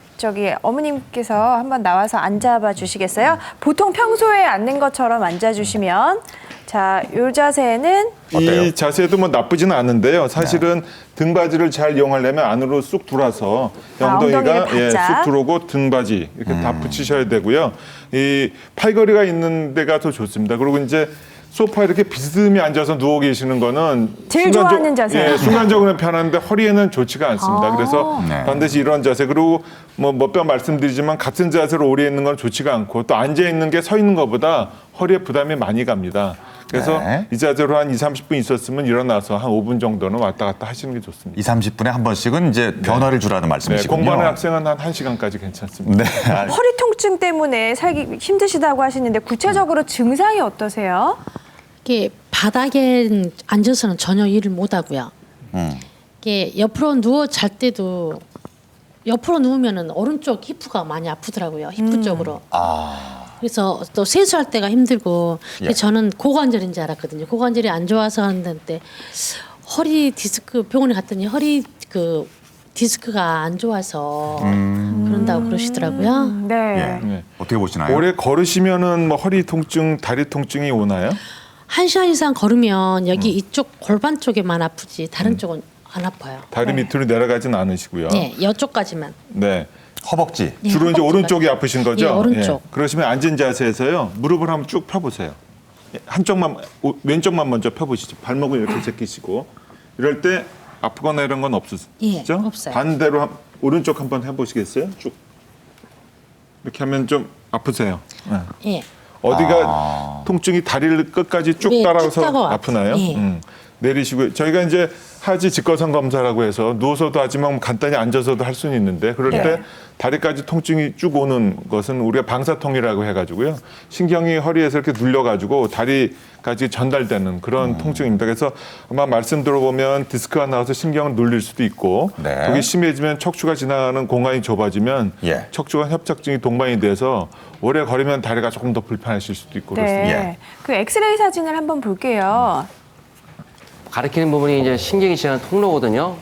S3: 어머님께서 한번 나와서 앉아봐 주시겠어요? 보통 평소에 앉는 것처럼 앉아주시면 자, 요 자세는
S2: 어때요?
S5: 이 자세도 뭐 나쁘지는 않은데요. 사실은 등받이를 잘 이용하려면 안으로 쑥 들어와서 엉덩이가
S3: 엉덩이를 바짝.
S5: 쑥 들어오고 등받이 이렇게 다 붙이셔야 되고요. 이 팔걸이가 있는 데가 더 좋습니다. 그리고 이제 소파에 이렇게 비스듬히 앉아서 누워 계시는 거는
S3: 제일 좋아하는 자세요.
S5: 예, 순간적으로는 편한데 허리에는 좋지가 않습니다. 그래서
S2: 네.
S5: 반드시 이런 자세, 그리고 뭐 몇 번 말씀드리지만 같은 자세로 오래 있는 건 좋지가 않고 또 앉아 있는 게 서 있는 것보다 허리에 부담이 많이 갑니다. 그래서
S2: 네.
S5: 이 자세로 한 2-30분 있었으면 일어나서 한 5분 정도는 왔다 갔다 하시는 게 좋습니다.
S2: 2-30분에 한 번씩은 이제 변화를 주라는
S5: 네,
S2: 말씀이시군요.
S5: 공부하는 학생은 한 1시간까지 괜찮습니다.
S2: 네.
S3: 허리 통증 때문에 살기 힘드시다고 하시는데 구체적으로 증상이 어떠세요?
S10: 이게 바닥에 앉아서는 전혀 일을 못 하고요. 이게 옆으로 누워 잘 때도 옆으로 누우면은 오른쪽 히프가 많이 아프더라고요. 히프 쪽으로. 그래서 또 세수할 때가 힘들고
S2: 예.
S10: 저는 고관절인 줄 알았거든요. 고관절이 안 좋아서 하는데 허리 디스크 병원에 갔더니 허리 그 디스크가 안 좋아서 그런다고 그러시더라고요.
S3: 네.
S2: 예.
S5: 네.
S2: 어떻게 보시나요?
S5: 오래 걸으시면은 뭐 허리 통증, 다리 통증이 오나요?
S10: 1시간 이상 걸으면 여기 이쪽 골반 쪽에만 아프지 다른 쪽은 안 아파요.
S5: 다리 밑으로 내려가진 않으시고요.
S10: 네, 이쪽까지만.
S5: 네.
S2: 허벅지.
S10: 네,
S5: 주로 이제
S10: 허벅지가-
S5: 오른쪽이 아프신 거죠?
S10: 예, 오른쪽.
S5: 그러시면 앉은 자세에서요. 무릎을 한번 쭉 펴보세요. 한쪽만, 왼쪽만 먼저 펴보시죠. 발목을 이렇게 제끼시고. 이럴 때 아프거나 이런 건 없으시죠?
S10: 예, 없어요.
S5: 반대로 오른쪽 한번 해보시겠어요? 쭉. 이렇게 하면 좀 아프세요. 네.
S10: 예.
S5: 어디가 통증이 다리를 끝까지 쭉
S10: 네,
S5: 따라서
S10: 쭉 따고
S5: 아프나요?
S10: 예.
S5: 내리시고요. 저희가 이제 하지 직거선 검사라고 해서 누워서도 하지만 간단히 앉아서도 할 수는 있는데 그럴 때 다리까지 통증이 쭉 오는 것은 우리가 방사통이라고 해가지고요. 신경이 허리에서 이렇게 눌려가지고 다리까지 전달되는 그런 통증입니다. 그래서 아마 말씀 들어보면 디스크가 나와서 신경을 눌릴 수도 있고
S2: 네.
S5: 그게 심해지면 척추가 지나가는 공간이 좁아지면
S2: 예.
S5: 척추관 협착증이 동반이 돼서 오래 걸으면 다리가 조금 더 불편하실 수도 있고 그렇습니다.
S3: 네. 그 엑스레이 사진을 한번 볼게요.
S4: 가리키는 부분이 이제 신경이 지나는 통로거든요.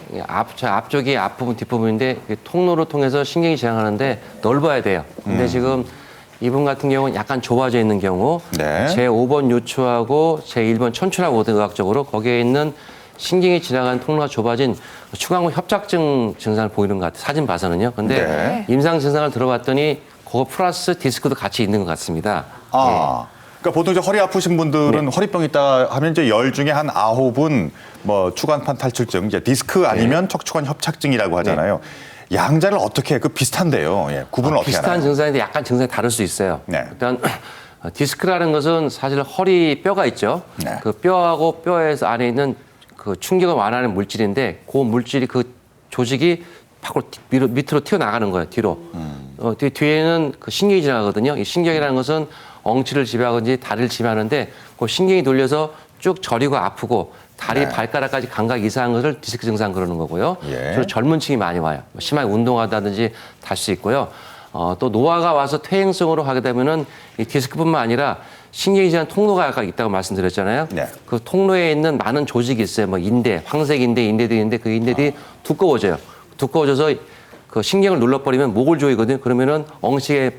S4: 앞쪽이 앞부분, 뒷부분인데 통로를 통해서 신경이 지나가는데 넓어야 돼요. 근데 지금 이분 같은 경우는 약간 좁아져 있는 경우
S2: 네.
S4: 제5번 요추하고 제1번 천추라고 하거든요, 의학적으로. 거기에 있는 신경이 지나가는 통로가 좁아진 추간구 협착증 증상을 보이는 것 같아요. 사진 봐서는요. 근데
S2: 네.
S4: 임상 증상을 들어봤더니 그거 플러스 디스크도 같이 있는 것 같습니다.
S2: 그러니까 보통 이제 허리 아프신 분들은 허리병 있다 하면 이제 10 중에 한 9은 뭐 추간판 탈출증, 이제 디스크 아니면 척추관 협착증이라고 하잖아요. 양자를 어떻게 그 비슷한데요. 예, 구분을 어떻게
S4: 비슷한
S2: 하나요?
S4: 증상인데 약간 증상이 다를 수 있어요.
S2: 네.
S4: 일단 디스크라는 것은 사실 허리 뼈가 있죠.
S2: 네.
S4: 그 뼈하고 뼈에서 안에 있는 그 충격을 완화하는 물질인데 그 물질이 그 조직이 밖으로 밑으로 튀어나가는 거예요. 뒤로. 뒤에는 그 신경이 지나가거든요. 이 신경이라는 것은 엉치를 지배하든지 다리를 지배하는데 그 신경이 돌려서 쭉 저리고 아프고 다리 발가락까지 감각 이상한 것을 디스크 증상 그러는 거고요.
S2: 예.
S4: 주로 젊은 층이 많이 와요. 심하게 운동하다든지 달 수 있고요. 또 노화가 와서 퇴행성으로 하게 되면은 이 디스크뿐만 아니라 신경이 지나는 통로가 아까 있다고 말씀드렸잖아요.
S2: 네.
S4: 그 통로에 있는 많은 조직이 있어요. 뭐 인대, 황색 인대, 인대들이 있는데 그 인대들이 두꺼워져요. 두꺼워져서 그 신경을 눌러버리면 목을 조이거든요. 그러면은 엉치에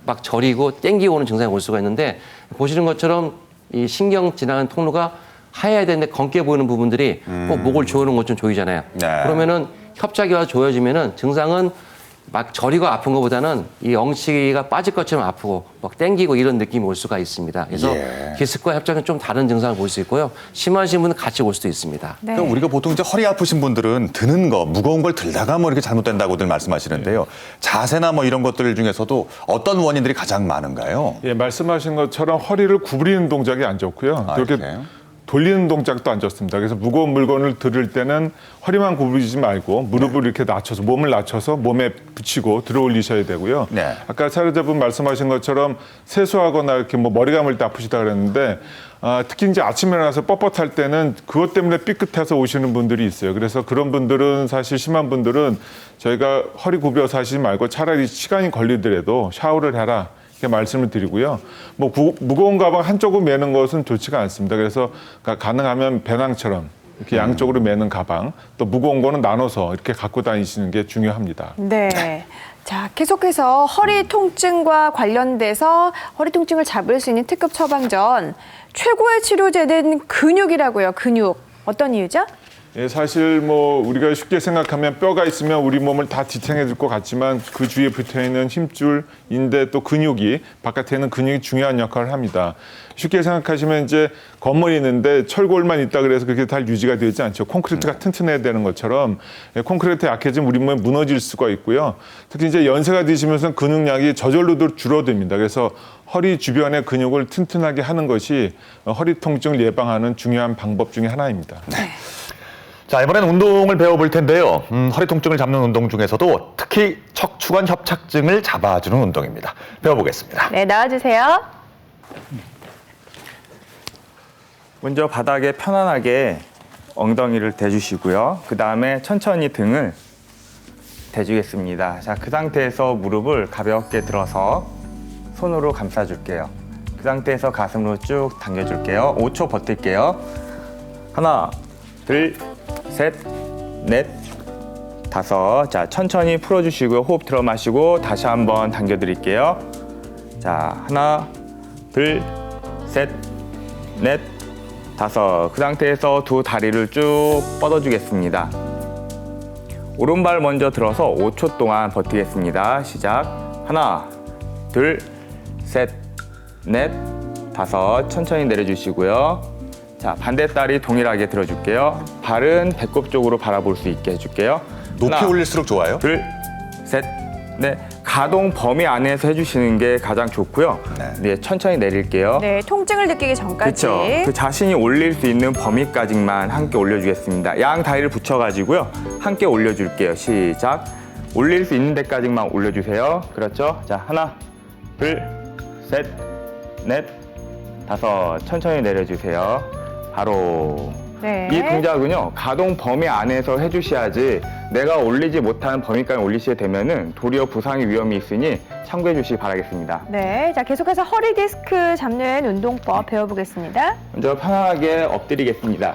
S4: 막 저리고 땡기고 오는 증상이 올 수가 있는데 보시는 것처럼 이 신경 지나가는 통로가 하얘야 되는데 검게 보이는 부분들이 꼭 목을 조이는 것 좀 조이잖아요.
S2: 네.
S4: 그러면은 협착이 와서 조여지면은 증상은 막 저리고 아픈 것보다는 이 엉치가 빠질 것처럼 아프고 막 땡기고 이런 느낌이 올 수가 있습니다. 그래서
S2: 예.
S4: 디스크와 협착은 좀 다른 증상을 볼 수 있고요. 심하신 분은 같이 올 수도 있습니다.
S3: 네.
S2: 그러니까 우리가 보통 이제 허리 아프신 분들은 드는 거, 무거운 걸 들다가 뭐 이렇게 잘못된다고들 말씀하시는데요. 자세나 뭐 이런 것들 중에서도 어떤 원인들이 가장 많은가요?
S5: 예, 말씀하신 것처럼 허리를 구부리는 동작이 안 좋고요. 그렇게
S2: 그래요?
S5: 돌리는 동작도 안 좋습니다. 그래서 무거운 물건을 들을 때는 허리만 구부리지 말고 무릎을 이렇게 낮춰서 몸을 낮춰서 몸에 붙이고 들어 올리셔야 되고요.
S2: 네.
S5: 아까 사례자분 말씀하신 것처럼 세수하거나 이렇게 뭐 머리 감을 때 아프시다 그랬는데 특히 이제 아침에 일어나서 뻣뻣할 때는 그것 때문에 삐끗해서 오시는 분들이 있어요. 그래서 그런 분들은 사실 심한 분들은 저희가 허리 굽혀서 하시지 말고 차라리 시간이 걸리더라도 샤워를 해라. 이렇게 말씀을 드리고요. 뭐 무거운 가방 한쪽으로 매는 것은 좋지가 않습니다. 그래서 가능하면 배낭처럼 이렇게 양쪽으로 매는 가방, 또 무거운 거는 나눠서 이렇게 갖고 다니시는 게 중요합니다.
S3: 네. 자, 계속해서 허리 통증과 관련돼서 허리 통증을 잡을 수 있는 특급 처방전 최고의 치료제는 근육이라고요. 근육. 어떤 이유죠?
S5: 예, 사실 뭐 우리가 쉽게 생각하면 뼈가 있으면 우리 몸을 다 지탱해 줄 것 같지만 그 주위에 붙어 있는 힘줄, 인대 또 근육이 바깥에 있는 근육이 중요한 역할을 합니다. 쉽게 생각하시면 이제 건물이 있는데 철골만 있다 그래서 그렇게 잘 유지가 되지 않죠. 콘크리트가 튼튼해야 되는 것처럼 콘크리트 약해지면 우리 몸에 무너질 수가 있고요. 특히 이제 연세가 드시면서 근육량이 저절로도 줄어듭니다. 그래서 허리 주변의 근육을 튼튼하게 하는 것이 허리 통증을 예방하는 중요한 방법 중에 하나입니다.
S2: 자, 이번엔 운동을 배워볼 텐데요. 허리 통증을 잡는 운동 중에서도 특히 척추관 협착증을 잡아주는 운동입니다. 배워보겠습니다.
S3: 네, 나와주세요.
S6: 먼저 바닥에 편안하게 엉덩이를 대주시고요. 그 다음에 천천히 등을 대주겠습니다. 자, 그 상태에서 무릎을 가볍게 들어서 손으로 감싸줄게요. 그 상태에서 가슴으로 쭉 당겨줄게요. 5초 버틸게요. 하나, 둘, 셋, 넷, 다섯. 자, 천천히 풀어주시고요. 호흡 들어 마시고 다시 한번 당겨드릴게요. 자, 하나, 둘, 셋, 넷, 다섯. 그 상태에서 두 다리를 쭉 뻗어주겠습니다. 오른발 먼저 들어서 5초 동안 버티겠습니다. 시작. 하나, 둘, 셋, 넷, 다섯. 천천히 내려주시고요. 자, 반대다리 동일하게 들어줄게요. 발은 배꼽 쪽으로 바라볼 수 있게 해줄게요.
S2: 높이
S6: 하나,
S2: 올릴수록 좋아요.
S6: 둘, 셋, 넷. 가동 범위 안에서 해주시는 게 가장 좋고요. 네, 천천히 내릴게요.
S3: 네, 통증을 느끼기 전까지.
S6: 그렇죠. 그 자신이 올릴 수 있는 범위까지만 함께 올려주겠습니다. 양 다리를 붙여가지고요. 함께 올려줄게요. 시작. 올릴 수 있는 데까지만 올려주세요. 그렇죠. 자, 하나, 둘, 셋, 넷, 다섯. 천천히 내려주세요. 바로.
S3: 네.
S6: 이 동작은요, 가동 범위 안에서 해주셔야지 내가 올리지 못하는 범위까지 올리시게 되면은 도리어 부상의 위험이 있으니 참고해 주시기 바라겠습니다.
S3: 네, 자 계속해서 허리 디스크 잡는 운동법 배워보겠습니다.
S6: 먼저 편안하게 엎드리겠습니다.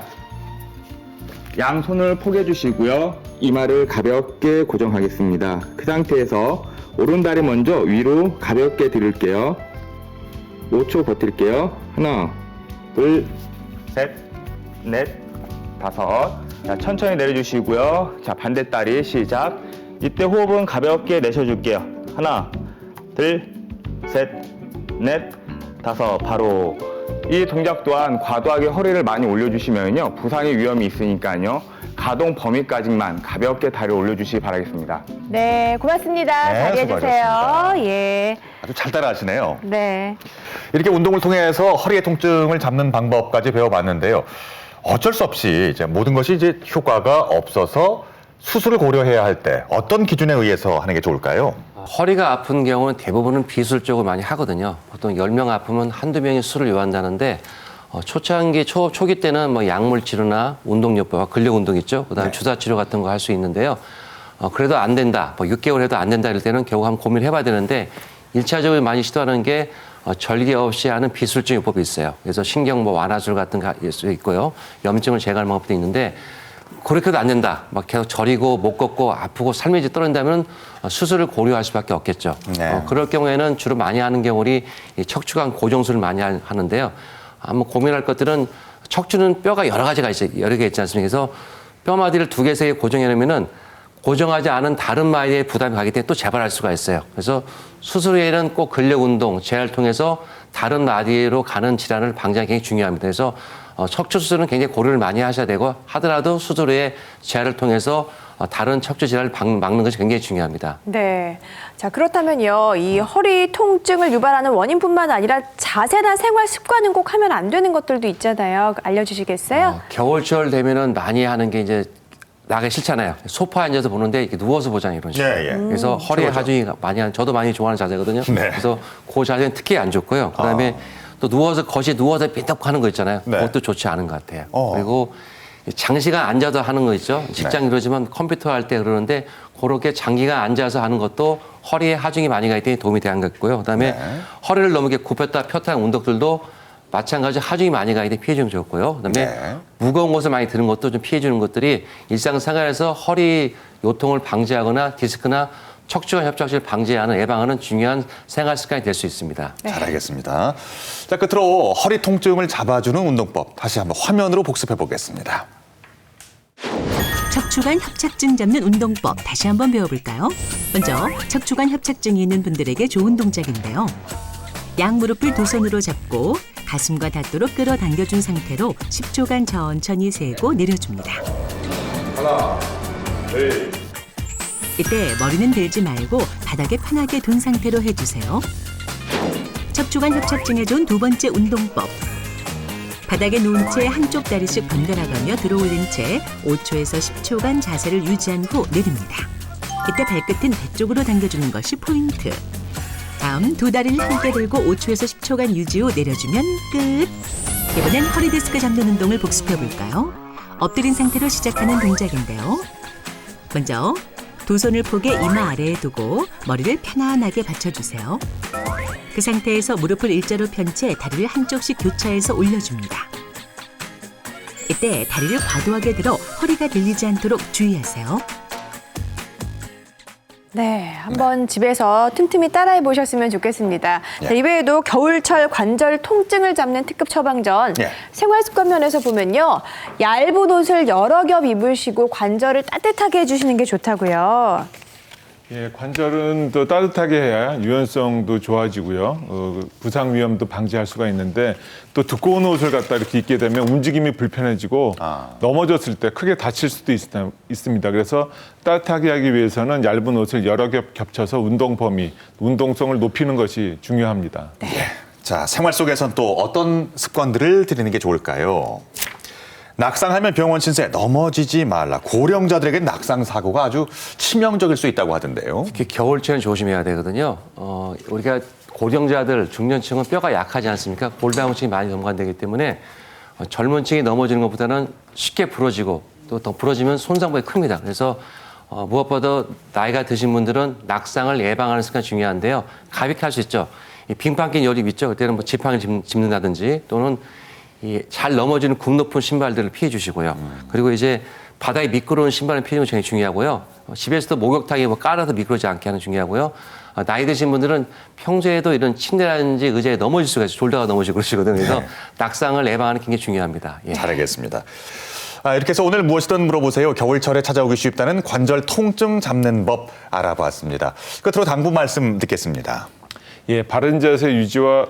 S6: 양손을 포개 주시고요. 이마를 가볍게 고정하겠습니다. 그 상태에서 오른다리 먼저 위로 가볍게 들을게요. 5초 버틸게요. 하나, 둘, 셋, 넷, 다섯. 자, 천천히 내려주시고요. 자, 반대다리 시작. 이때 호흡은 가볍게 내셔줄게요. 하나, 둘, 셋, 넷, 다섯. 바로. 이 동작 또한 과도하게 허리를 많이 올려주시면요, 부상의 위험이 있으니까요. 가동 범위까지만 가볍게 다리 올려주시기 바라겠습니다.
S3: 네, 고맙습니다.
S2: 네,
S3: 자리해주세요.
S2: 수고하셨습니다.
S3: 예.
S2: 아주 잘 따라하시네요.
S3: 네.
S2: 이렇게 운동을 통해서 허리의 통증을 잡는 방법까지 배워봤는데요. 어쩔 수 없이 이제 모든 것이 이제 효과가 없어서 수술을 고려해야 할 때 어떤 기준에 의해서 하는 게 좋을까요?
S4: 허리가 아픈 경우는 대부분은 비술적으로 많이 하거든요. 보통 10명 아프면 한두 명이 수술을 요한다는데 초창기, 초기 때는 뭐 약물 치료나 운동요법과 근력 운동 있죠. 그다음에 주사 치료 같은 거 할 수 있는데요. 그래도 안 된다. 뭐 6개월 해도 안 된다 이럴 때는 결국 한번 고민을 해봐야 되는데 1차적으로 많이 시도하는 게 절개 없이 하는 비술적 요법이 있어요. 그래서 신경 뭐 완화술 같은 거 있고요. 염증을 제거하는 방법도 있는데 그렇게 해도 안 된다. 막 계속 저리고 못 걷고 아프고 삶의 질이 떨어진다면 수술을 고려할 수밖에 없겠죠.
S2: 네.
S4: 그럴 경우에는 주로 많이 하는 경우는 이 척추관 고정술을 많이 하는데요. 한번 고민할 것들은 척추는 뼈가 여러 가지가 있어요. 여러 개 있지 않습니까? 그래서 뼈마디를 2개, 3개 고정해 놓으면은 고정하지 않은 다른 마디에 부담이 가기 때문에 또 재발할 수가 있어요. 그래서 수술 후에는 꼭 근력 운동, 재활을 통해서 다른 마디로 가는 질환을 방지하는 게 굉장히 중요합니다. 그래서 척추 수술은 굉장히 고려를 많이 하셔야 되고 하더라도 수술 후에 재활을 통해서 다른 척추 질환을 막는 것이 굉장히 중요합니다.
S3: 네. 자, 그렇다면요. 이 허리 통증을 유발하는 원인뿐만 아니라 자세나 생활 습관은 꼭 하면 안 되는 것들도 있잖아요. 알려주시겠어요?
S4: 겨울철 되면은 많이 하는 게 이제 나가기 싫잖아요. 소파에 앉아서 보는데 이렇게 누워서 보잖아요, 이런 식으로.
S2: 예, 예.
S4: 그래서 허리에 하중이 많이 하는, 저도 많이 좋아하는 자세거든요.
S2: 네.
S4: 그래서 그 자세는 특히 안 좋고요. 그다음에 또 누워서 거실에 누워서 삐딱 하는 거 있잖아요.
S2: 네.
S4: 그것도 좋지 않은 것 같아요. 그리고 장시간 앉아서 하는 거 있죠. 직장 이러지만 컴퓨터 할 때 그러는데 그렇게 장기간 앉아서 하는 것도 허리에 하중이 많이 가기 때문에 도움이 되는 것 같고요. 그다음에 허리를 너무 이렇게 굽혔다 폈다 하는 운동들도 마찬가지로 하중이 많이 가기 때문에 피해주면 좋고요. 그다음에 무거운 것을 많이 드는 것도 좀 피해주는 것들이 일상생활에서 허리 요통을 방지하거나 디스크나 척추관 협착을 방지하는 예방하는 중요한 생활 습관이 될 수 있습니다.
S3: 네.
S2: 잘 알겠습니다. 자, 끝으로 허리 통증을 잡아주는 운동법 다시 한번 화면으로 복습해 보겠습니다.
S1: 척추관 협착증 잡는 운동법 다시 한번 배워볼까요? 먼저 척추관 협착증이 있는 분들에게 좋은 동작인데요. 양무릎을 두 손으로 잡고 가슴과 닿도록 끌어당겨준 상태로 10초간 천천히 세고 내려줍니다.
S5: 하나, 둘.
S1: 이때 머리는 들지 말고 바닥에 편하게 둔 상태로 해주세요. 척추관 협착증에 좋은 두 번째 운동법. 바닥에 누운 채 한쪽 다리씩 번갈아가며 들어올린 채 5초에서 10초간 자세를 유지한 후 내립니다. 이때 발끝은 배 쪽으로 당겨주는 것이 포인트. 다음 두 다리를 함께 들고 5초에서 10초간 유지 후 내려주면 끝. 이번엔 허리 디스크 잡는 운동을 복습해 볼까요? 엎드린 상태로 시작하는 동작인데요. 먼저 두 손을 폭에 이마 아래에 두고 머리를 편안하게 받쳐주세요. 그 상태에서 무릎을 일자로 편 채 다리를 한쪽씩 교차해서 올려줍니다. 이때 다리를 과도하게 들어 허리가 들리지 않도록 주의하세요.
S3: 네, 한번 집에서 틈틈이 따라해 보셨으면 좋겠습니다.
S2: 예.
S3: 자, 이외에도 겨울철 관절 통증을 잡는 특급 처방전,
S2: 예.
S3: 생활습관 면에서 보면요. 얇은 옷을 여러 겹 입으시고 관절을 따뜻하게 해주시는 게 좋다고요.
S5: 예, 관절은 더 따뜻하게 해야 유연성도 좋아지고요. 부상 위험도 방지할 수가 있는데 또 두꺼운 옷을 갖다 이렇게 입게 되면 움직임이 불편해지고 넘어졌을 때 크게 다칠 수도 있습니다. 그래서 따뜻하게 하기 위해서는 얇은 옷을 여러 겹 겹쳐서 운동 범위, 운동성을 높이는 것이 중요합니다.
S2: 예. 자, 생활 속에선 또 어떤 습관들을 들이는 게 좋을까요? 낙상하면 병원 신세, 넘어지지 말라. 고령자들에게 낙상 사고가 아주 치명적일 수 있다고 하던데요.
S4: 특히 겨울철은 조심해야 되거든요. 우리가 고령자들, 중년층은 뼈가 약하지 않습니까? 골다공증이 많이 동반되기 때문에 젊은 층이 넘어지는 것보다는 쉽게 부러지고 또 더 부러지면 손상폭이 큽니다. 그래서 무엇보다 나이가 드신 분들은 낙상을 예방하는 습관이 중요한데요. 가볍게 할 수 있죠. 이 빙판 낀 여립 있죠. 그때는 뭐 지팡이 짚는다든지 또는 잘 넘어지는 굽 높은 신발들을 피해 주시고요. 그리고 이제 바닥에 미끄러운 신발을 피하는 게 굉장히 중요하고요. 집에서도 목욕탕에 뭐 깔아서 미끄러지 않게 하는 게 중요하고요. 나이 드신 분들은 평소에도 이런 침대라든지 의자에 넘어질 수가 있어요. 졸다가 넘어지고 그러시거든요. 그래서
S2: 네.
S4: 낙상을 예방하는 게 굉장히 중요합니다. 예.
S2: 잘 알겠습니다. 이렇게 해서 오늘 무엇이든 물어보세요. 겨울철에 찾아오기 쉽다는 관절 통증 잡는 법 알아봤습니다. 끝으로 당부 말씀 듣겠습니다.
S5: 예, 바른 자세 유지와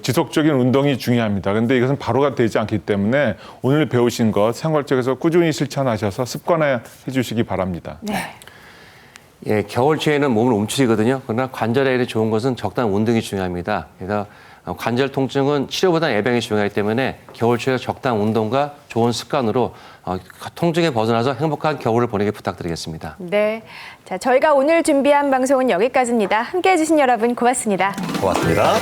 S5: 지속적인 운동이 중요합니다. 그런데 이것은 바로가 되지 않기 때문에 오늘 배우신 것 생활 속에서 꾸준히 실천하셔서 습관화해 주시기 바랍니다.
S3: 네.
S4: 예, 겨울철에는 몸을 움츠리거든요. 그러나 관절에 좋은 것은 적당한 운동이 중요합니다. 그래서 관절 통증은 치료보다 예방이 중요하기 때문에 겨울철에 적당한 운동과 좋은 습관으로 통증에 벗어나서 행복한 겨울을 보내길 부탁드리겠습니다.
S3: 네. 자, 저희가 오늘 준비한 방송은 여기까지입니다. 함께해 주신 여러분 고맙습니다.
S2: 고맙습니다.